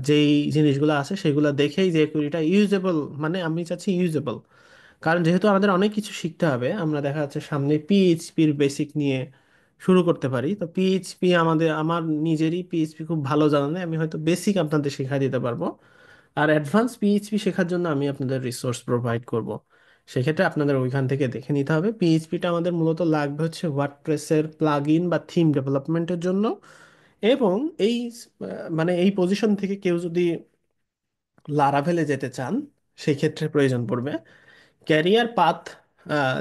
যেই জিনিসগুলো আছে সেগুলো দেখেই যে কুয়েরিটা ইউজেবল, মানে আমি চাচ্ছি ইউজেবল। কারণ যেহেতু আমাদের অনেক কিছু শিখতে হবে, আমরা দেখা যাচ্ছে সামনে পিএইচপির বেসিক নিয়ে শুরু করতে পারি। তো পিএইচপি আমার নিজেরই পিএইচপি খুব ভালো জানা নেই, আমি হয়তো বেসিক আপনাদের শেখাই দিতে পারবো। আর অ্যাডভান্স পিএইচপি শেখার জন্য আমি আপনাদের রিসোর্স প্রোভাইড করব। সেক্ষেত্রে আপনাদের ওইখান থেকে দেখে নিতে হবে। পিএইচপিটা আমাদের মূলত লাগবে হচ্ছে ওয়ার্ডপ্রেসের প্লাগ ইন বা থিম ডেভেলপমেন্টের জন্য। এবং এই মানে এই পজিশন থেকে কেউ যদি লারাভেলে যেতে চান, সেই ক্ষেত্রে প্রয়োজন পড়বে ক্যারিয়ার পাথ।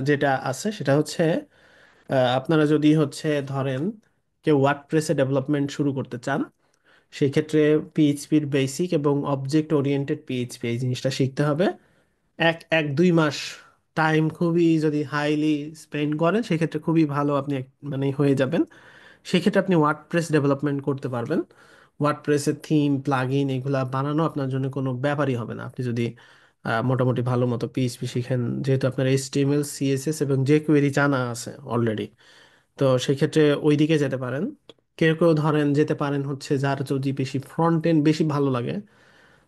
যেটা আছে সেটা হচ্ছে আপনারা যদি হচ্ছে ধরেন কেউ ওয়ার্ডপ্রেসে ডেভেলপমেন্ট শুরু করতে চান, সেই ক্ষেত্রে পিএইচপির বেসিক এবং অবজেক্ট ওরিয়েন্টেড পিএইচপি এই জিনিসটা শিখতে হবে। এক এক 2 মাস টাইম খুবই যদি হাইলি স্পেন্ড করেন, সেক্ষেত্রে খুবই ভালো আপনি মানে হয়ে যাবেন। সেক্ষেত্রে আপনি ওয়ার্ডপ্রেস ডেভেলপমেন্ট করতে পারবেন। ওয়ার্ডপ্রেসের থিম প্লাগইন এগুলা বানানো আপনার জন্য কোনো ব্যাপারই হবে না, আপনি যদি মোটামুটি ভালো মতো পিএইচপি শিখেন, যেহেতু আপনার এইচটিএমএল সিএসএস এবং জেকুয়েরি জানা আছে অলরেডি। তো সেক্ষেত্রে ওই দিকে যেতে পারেন। কেউ কেউ ধরেন যেতে পারেন হচ্ছে যার যদি বেশি ফ্রন্ট এন্ড বেশি ভালো লাগে,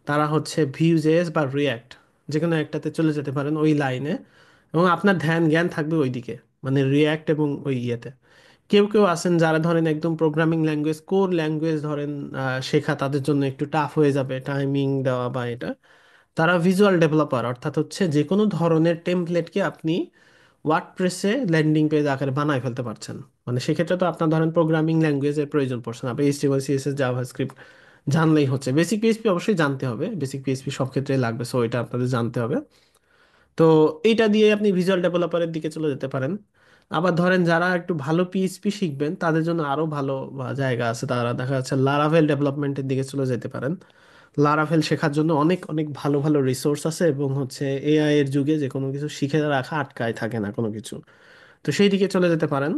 তারা হচ্ছে ভিউজেস বা রিয়্যাক্ট যে কোনো একটাতে চলে যেতে পারেন ওই লাইনে। এবং আপনার ধ্যান জ্ঞান থাকবে ওইদিকে, মানে রিয়্যাক্ট এবং ওই ইয়েতে। কেউ কেউ আছেন যারা ধরেন একদম প্রোগ্রামিং ল্যাঙ্গুয়েজ, কোর ল্যাঙ্গুয়েজ ধরেন শেখা তাদের জন্য একটু টাফ হয়ে যাবে, টাইমিং দেওয়া বা এটা। তারা ভিজুয়াল ডেভেলপার, অর্থাৎ হচ্ছে যে কোনো ধরনের টেমপ্লেটকে আপনি ওয়ার্ডপ্রেসে ল্যান্ডিং পেজ আকারে বানায় ফেলতে পারছেন। মানে সেক্ষেত্রে তো আপনার ধরেন প্রোগ্রামিং ল্যাঙ্গুয়েজের প্রয়োজন পড়ছে না, আপনি এইচটিএমএল সিএসএস জাভাস্ক্রিপ্ট জানলেই হচ্ছে। বেসিক পিএইচপি অবশ্যই জানতে হবে, বেসিক পিএইচপি সব ক্ষেত্রে লাগবে, সো এটা আপনাদের জানতে হবে। তো এইটা দিয়ে আপনি ভিজুয়াল ডেভেলপারের দিকে চলে যেতে পারেন। আবার ধরেন যারা একটু ভালো পিএইচপি শিখবেন, তাদের জন্য আরো ভালো জায়গা আছে, তারা দেখা যাচ্ছে লারাভেল ডেভেলপমেন্টের দিকে চলে যেতে পারেন। লারাভেল শেখার জন্য অনেক অনেক ভালো ভালো রিসোর্স আছে, এবং হচ্ছে এআই এর যুগে যে কোনো কিছু শিখে রাখা আটকায় থাকে না কোনো কিছু। তো সেই দিকে চলে যেতে পারেন।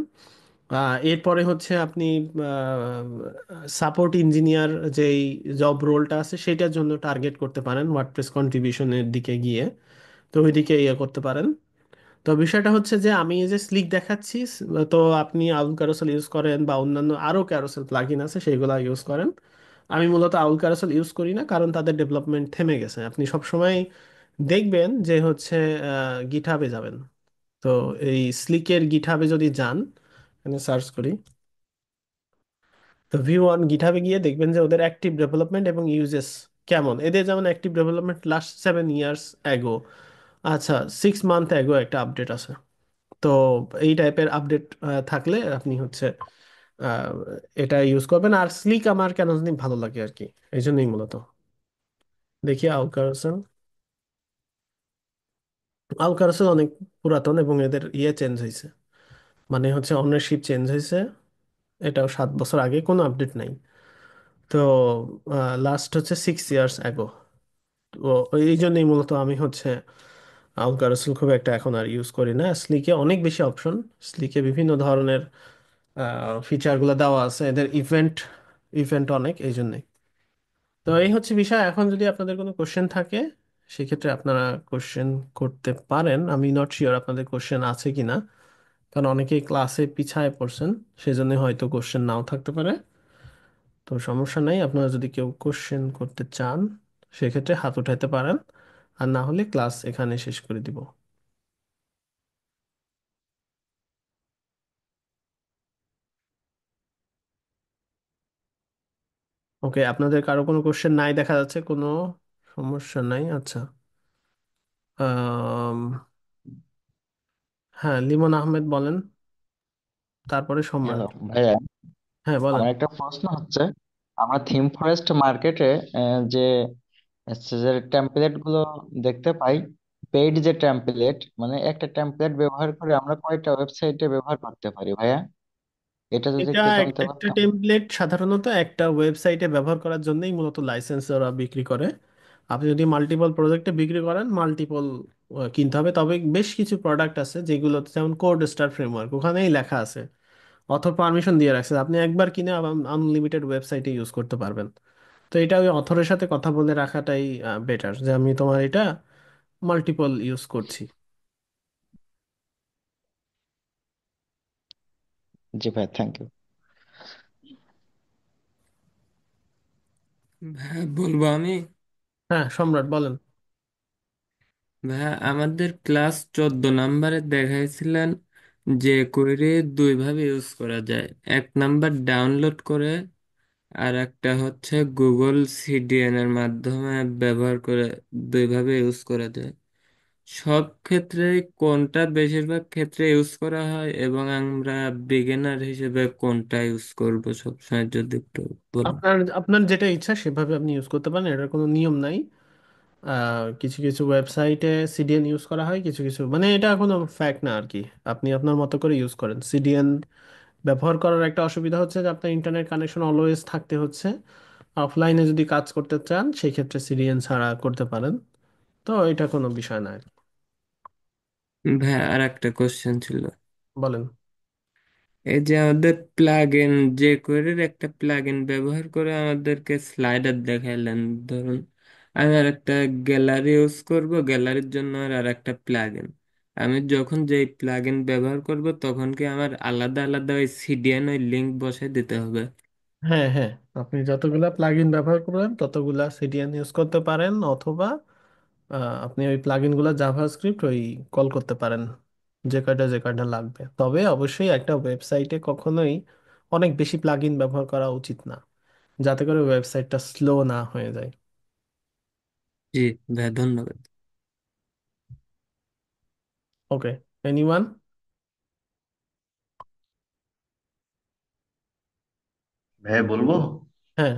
এরপরে হচ্ছে আপনি সাপোর্ট ইঞ্জিনিয়ার যেই জব রোলটা আছে সেটার জন্য টার্গেট করতে পারেন ওয়ার্ডপ্রেস কন্ট্রিবিউশনের দিকে গিয়ে। তো ওইদিকে ইয়ে করতে পারেন। তো বিষয়টা হচ্ছে যে আমি এই যে স্লিক দেখাচ্ছি, তো আপনি আউল ক্যারোসেল ইউজ করেন বা অন্যান্য আরো ক্যারোসেল প্লাগইন আছে সেগুলো ইউজ করেন। আমি মূলত আউল ক্যারোসেল ইউজ করি না, কারণ তাদের ডেভেলপমেন্ট থেমে গেছে। আপনি সবসময় দেখবেন যে হচ্ছে গিটহাবে যাবেন। তো এই স্লিকের গিটহাবে যদি যান, এখানে সার্চ করি। তো ভিউ অন গিটহাবে গিয়ে দেখবেন যে ওদের অ্যাক্টিভ ডেভেলপমেন্ট এবং ইউজেস কেমন। এদের যেমন active development last 7 years ago, আচ্ছা 6 মান্থ অ্যাগো একটা আপডেট আছে। তো এই টাইপের আপডেট থাকলে আপনি হচ্ছে আহ, এটা ইউজ করবেন। আর স্লিক আমার কেন জানি ভালো লাগে আর কি, এই জন্যই মূলত। দেখি আউকারসেল, আউকারসেল অনেক পুরাতন এবং এদের ইয়ে চেঞ্জ হয়েছে, মানে হচ্ছে অনারশিপ চেঞ্জ হয়েছে। এটাও 7 বছর আগে, কোনো আপডেট নাই। তো লাস্ট হচ্ছে 6 ইয়ার্স অ্যাগো। তো এই জন্যই মূলত আমি হচ্ছে আউকারসেল খুব একটা এখন আর ইউজ করি না। স্লিকে অনেক বেশি অপশন, স্লিকে বিভিন্ন ধরনের ফিচারগুলো দেওয়া আছে, এদের ইভেন্ট ইভেন্ট অনেক, এই জন্যই। তো এই হচ্ছে বিষয়। এখন যদি আপনাদের কোনো কোশ্চেন থাকে সেক্ষেত্রে আপনারা কোশ্চেন করতে পারেন। আমি নট শিওর আপনাদের কোশ্চেন আছে কিনা, কারণ অনেকেই ক্লাসে পিছায় পড়ছেন, সেজন্য হয়তো কোশ্চেন নাও থাকতে পারে। তো সমস্যা নাই, আপনারা যদি কেউ কোশ্চেন করতে চান সেক্ষেত্রে হাত উঠাইতে পারেন, আর না হলে ক্লাস এখানে শেষ করে দিব। ওকে, আপনাদের কারো কোনো কোশ্চেন নাই দেখা যাচ্ছে, কোনো সমস্যা নাই। আচ্ছা, আম, হ্যাঁ, লিমন আহমেদ বলেন, তারপরে সম্রাট। হ্যালো ভাইয়া, হ্যাঁ বলেন। আমার একটা প্রশ্ন হচ্ছে, আমরা থিম ফরেস্ট মার্কেটে যে যে টেমপ্লেট গুলো দেখতে পাই, পেইড যে টেমপ্লেট, মানে একটা টেমপ্লেট ব্যবহার করে আমরা কয়টা ওয়েবসাইটে ব্যবহার করতে পারি ভাইয়া? এটা যদি এটা একটু জানতে একটা পারতাম। টেমপ্লেট সাধারণত একটা ওয়েবসাইটে ব্যবহার করার জন্যই মূলত লাইসেন্স ওরা বিক্রি করে। আপনি যদি মাল্টিপল প্রজেক্টে বিক্রি করেন, মাল্টিপল কিনতে হবে। তবে বেশ কিছু প্রোডাক্ট আছে যেগুলো, যেমন কোড স্টার ফ্রেমওয়ার্ক, ওখানেই লেখা আছে, অথর পারমিশন দিয়ে রাখছে, আপনি একবার কিনে আনলিমিটেড ওয়েবসাইটে ইউজ করতে পারবেন। তো এটা ওই অথরের সাথে কথা বলে রাখাটাই বেটার, যে আমি তোমার এটা মাল্টিপল ইউজ করছি। জি ভাই, থ্যাংক ইউ। ভাইয়া বলবো আমি। হ্যাঁ সম্রাট বলেন। ভাইয়া আমাদের ক্লাস 14 নাম্বারে দেখাইছিলেন যে কোয়েরি দুই ভাবে ইউজ করা যায়। এক নাম্বার ডাউনলোড করে, আর একটা হচ্ছে গুগল সিডিএন এর মাধ্যমে ব্যবহার করে, দুই ভাবে ইউজ করা যায়। সব ক্ষেত্রে কোনটা বেশিরভাগ ক্ষেত্রে ইউজ করা হয়, এবং আমরা বিগিনার হিসেবে কোনটা ইউজ করব সবসময়, যদি একটু বলেন। আপনার আপনার যেটা ইচ্ছা সেভাবে আপনি ইউজ করতে পারেন, এটার কোনো নিয়ম নাই। কিছু কিছু ওয়েবসাইটে সিডিএন ইউজ করা হয়, কিছু কিছু, মানে এটা কোনো ফ্যাক্ট না আর কি। আপনি আপনার মতো করে ইউজ করেন। সিডিএন ব্যবহার করার একটা অসুবিধা হচ্ছে যে আপনার ইন্টারনেট কানেকশন অলওয়েজ থাকতে হচ্ছে। অফলাইনে যদি কাজ করতে চান সেই ক্ষেত্রে সিডিএন ছাড়া করতে পারেন। তো এটা কোনো বিষয় না আর কি। ভাইয়া আর একটা কোশ্চেন ছিল। বলেন। এই যে আমাদের প্লাগ ইন, যে কোয়েরির একটা প্লাগ ইন ব্যবহার করে আমাদেরকে স্লাইডার দেখাইলেন, ধরুন আমি আর একটা গ্যালারি ইউজ করব, গ্যালারির জন্য আর একটা প্লাগ ইন। আমি যখন যেই প্লাগ ইন ব্যবহার করব তখন কি আমার আলাদা আলাদা ওই সিডিএন ওই লিঙ্ক বসাই দিতে হবে? হ্যাঁ হ্যাঁ, আপনি যতগুলা প্লাগইন ব্যবহার করবেন ততগুলা সিডিএন ইউজ করতে পারেন, অথবা আপনি ওই প্লাগইনগুলো জাভাস্ক্রিপ্ট ওই কল করতে পারেন, যে কয়টা লাগবে। তবে অবশ্যই একটা ওয়েবসাইটে কখনোই অনেক বেশি প্লাগইন ব্যবহার করা উচিত না, যাতে করে ওয়েবসাইটটা স্লো না হয়ে যায়। জি ভাই, ধন্যবাদ। ওকে, এনিওয়ান? ভাইয়া বলবো। হ্যাঁ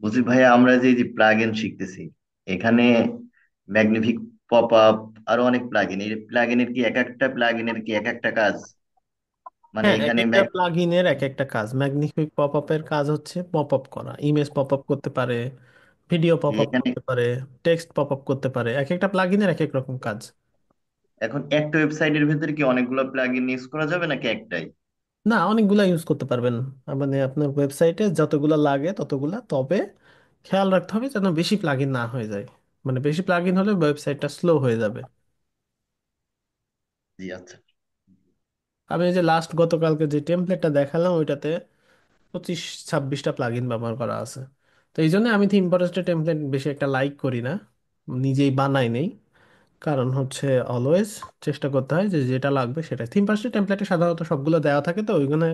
বলছি ভাইয়া, আমরা যে যে প্লাগ ইন শিখতেছি, এখানে ম্যাগনিফিক পপ আপ, আরো অনেক প্লাগ ইন, এই প্লাগ ইনের কি এক একটা প্লাগ ইনের কি এক একটা কাজ? মানে হ্যাঁ, এক এখানে একটা প্লাগইনের এক একটা কাজ। ম্যাগনিফিক পপ আপের কাজ হচ্ছে পপ আপ করা, ইমেজ পপ আপ করতে পারে, ভিডিও পপ আপ এখানে করতে পারে, টেক্সট পপ আপ করতে পারে। এক একটা প্লাগইনের এক এক রকম কাজ। এখন একটা ওয়েবসাইটের ভিতরে কি অনেকগুলো প্লাগ ইন ইউজ করা যাবে নাকি একটাই? না, অনেকগুলা ইউজ করতে পারবেন। মানে আপনার ওয়েবসাইটে যতগুলা লাগে ততগুলা, তবে খেয়াল রাখতে হবে যেন বেশি প্লাগইন না হয়ে যায়। মানে বেশি প্লাগইন হলে ওয়েবসাইটটা স্লো হয়ে যাবে। জি আচ্ছা। আমি এই যে লাস্ট গতকালকে যে টেমপ্লেটটা দেখালাম ওইটাতে 25-26টা প্লাগইন ব্যবহার করা আছে। তো এই জন্য আমি থিম ফরেস্টের টেমপ্লেট বেশি একটা লাইক করি না, নিজেই বানাই নেই। কারণ হচ্ছে অলওয়েজ চেষ্টা করতে হয় যে যেটা লাগবে সেটা থিম পার্সের টেমপ্লেটে সাধারণত সবগুলো দেওয়া থাকে, তো ওইগুলো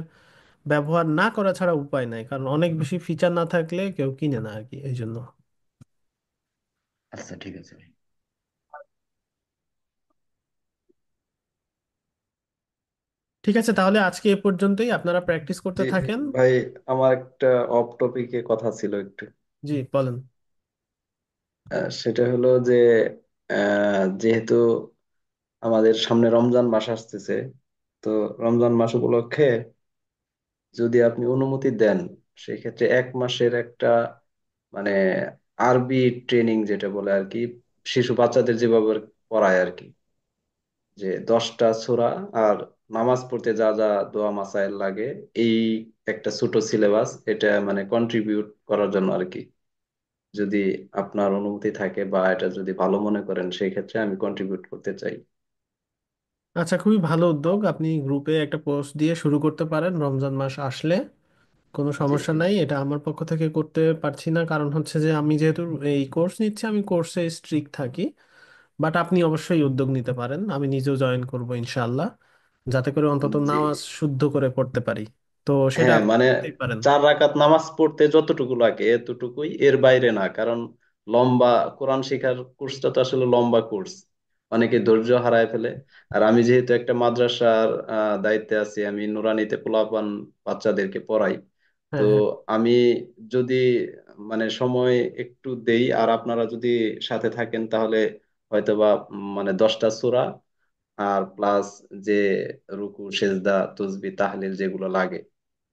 ব্যবহার না করা ছাড়া উপায় নাই, কারণ অনেক বেশি ফিচার না থাকলে কেউ কিনে না আর কি, এই জন্য। আচ্ছা, ঠিক আছে ভাই। ঠিক আছে, তাহলে আজকে এ পর্যন্তই, আপনারা প্র্যাকটিস করতে জি থাকেন। ভাই, আমার একটা অফ টপিকে কথা ছিল একটু। জি বলেন। সেটা হলো যে যেহেতু আমাদের সামনে রমজান মাস আসতেছে, তো রমজান মাস উপলক্ষে যদি আপনি অনুমতি দেন, সেই ক্ষেত্রে 1 মাসের একটা মানে আরবি ট্রেনিং যেটা বলে আর কি, শিশু বাচ্চাদের যেভাবে পড়ায় আর কি, যে 10টা সূরা আর নামাজ পড়তে যা যা দোয়া মাসাইল লাগে, এই একটা ছোট সিলেবাস, এটা মানে কন্ট্রিবিউট করার জন্য আর কি। যদি আপনার অনুমতি থাকে বা এটা যদি ভালো মনে করেন, সেই ক্ষেত্রে আমি কন্ট্রিবিউট করতে চাই। আচ্ছা, খুবই ভালো উদ্যোগ, আপনি গ্রুপে একটা পোস্ট দিয়ে শুরু করতে পারেন রমজান মাস আসলে। কোনো জি সমস্যা জি নাই, এটা আমার পক্ষ থেকে করতে পারছি না, কারণ হচ্ছে যে আমি যেহেতু এই কোর্স নিচ্ছি, আমি কোর্সে স্ট্রিক্ট থাকি। বাট আপনি অবশ্যই উদ্যোগ নিতে পারেন, আমি নিজেও জয়েন করব ইনশাআল্লাহ, যাতে করে অন্তত জি। নামাজ শুদ্ধ করে পড়তে পারি। তো সেটা হ্যাঁ আপনি মানে করতেই পারেন। 4 রাকাত নামাজ পড়তে যতটুকু লাগে এতটুকুই, এর বাইরে না। কারণ লম্বা কোরআন শিখার কোর্সটা তো আসলে লম্বা কোর্স, অনেকে ধৈর্য হারায় ফেলে। আর আমি যেহেতু একটা মাদ্রাসার দায়িত্বে আছি, আমি নুরানিতে পোলাপান বাচ্চাদেরকে পড়াই। তো হ্যাঁ, হ্যাঁ। আমি যদি মানে সময় একটু দেই আর আপনারা যদি সাথে থাকেন, তাহলে হয়তোবা মানে 10টা সূরা আর প্লাস যে রুকু সেজদা তসবিহ তাহলিল যেগুলো লাগে,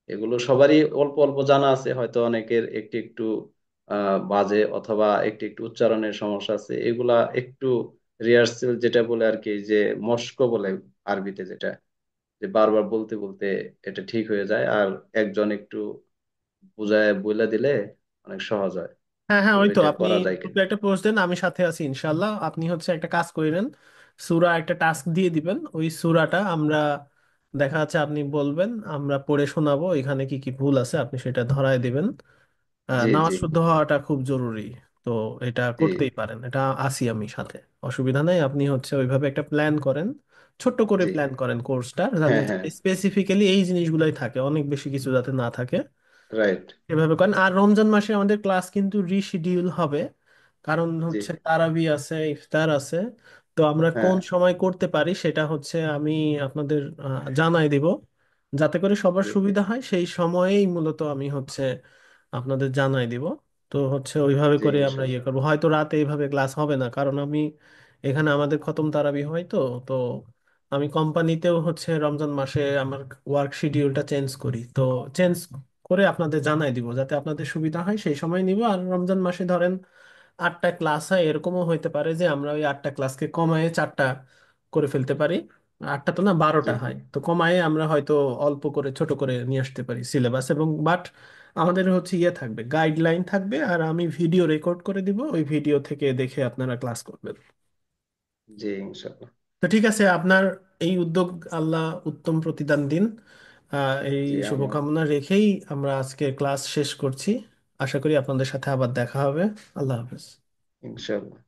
এগুলো সবারই অল্প অল্প জানা আছে, হয়তো অনেকের একটু একটু বাজে অথবা একটু একটু উচ্চারণের সমস্যা আছে, এগুলা একটু রিহার্সেল যেটা বলে আর কি, যে মস্ক বলে আরবিতে, যেটা যে বারবার বলতে বলতে এটা ঠিক হয়ে যায়। আর একজন একটু বুঝায় বলে দিলে অনেক সহজ হয়। হ্যাঁ, হ্যাঁ, তো ওই তো এটা আপনি করা যায় গ্রুপে কিনা। একটা পোস্ট দেন, আমি সাথে আছি ইনশাল্লাহ। আপনি হচ্ছে একটা কাজ করেন, সূরা একটা টাস্ক দিয়ে দিবেন, ওই সূরাটা আমরা দেখা যাচ্ছে আপনি বলবেন, আমরা পড়ে শোনাবো, এখানে কি কি ভুল আছে আপনি সেটা ধরায় দিবেন। জি নামাজ জি শুদ্ধ হওয়াটা খুব জরুরি। তো এটা জি করতেই পারেন, এটা আসি আমি সাথে, অসুবিধা নেই। আপনি হচ্ছে ওইভাবে একটা প্ল্যান করেন, ছোট্ট করে জি। প্ল্যান করেন কোর্সটা, তাহলে হ্যাঁ হ্যাঁ। স্পেসিফিক্যালি এই জিনিসগুলোই থাকে, অনেক বেশি কিছু যাতে না থাকে। রাইট। এভাবে করেন। আর রমজান মাসে আমাদের ক্লাস কিন্তু রিশিডিউল হবে, কারণ জি। হচ্ছে তারাবি আছে, ইফতার আছে। তো আমরা হ্যাঁ। কোন সময় করতে পারি সেটা হচ্ছে আমি আপনাদের জানাই দিব, যাতে করে সবার জি সুবিধা হয়, সেই সময়েই মূলত আমি হচ্ছে আপনাদের জানাই দিব। তো হচ্ছে ওইভাবে জি করে আমরা ইয়ে ইনশাল্লাহ। করবো, হয়তো রাতে এইভাবে ক্লাস হবে না, কারণ আমি এখানে আমাদের খতম তারাবি হয় তো। তো আমি কোম্পানিতেও হচ্ছে রমজান মাসে আমার ওয়ার্ক শিডিউলটা চেঞ্জ করি, তো চেঞ্জ করে আপনাদের জানাই দিব, যাতে আপনাদের সুবিধা হয় সেই সময় নিব। আর রমজান মাসে ধরেন 8টা ক্লাস হয়, এরকমও হইতে পারে যে আমরা ওই 8টা ক্লাসকে কমায়ে 4টা করে ফেলতে পারি। 8টা তো না, জি 12টা হয়, তো কমায়ে আমরা হয়তো অল্প করে ছোট করে নিয়ে আসতে পারি সিলেবাস। এবং বাট আমাদের হচ্ছে ইয়ে থাকবে, গাইডলাইন থাকবে, আর আমি ভিডিও রেকর্ড করে দিব, ওই ভিডিও থেকে দেখে আপনারা ক্লাস করবেন। জি ইনশাল্লাহ। তো ঠিক আছে, আপনার এই উদ্যোগ আল্লাহ উত্তম প্রতিদান দিন। এই জি আমি। শুভকামনা রেখেই আমরা আজকে ক্লাস শেষ করছি। আশা করি আপনাদের সাথে আবার দেখা হবে। আল্লাহ হাফেজ। ইনশাল্লাহ।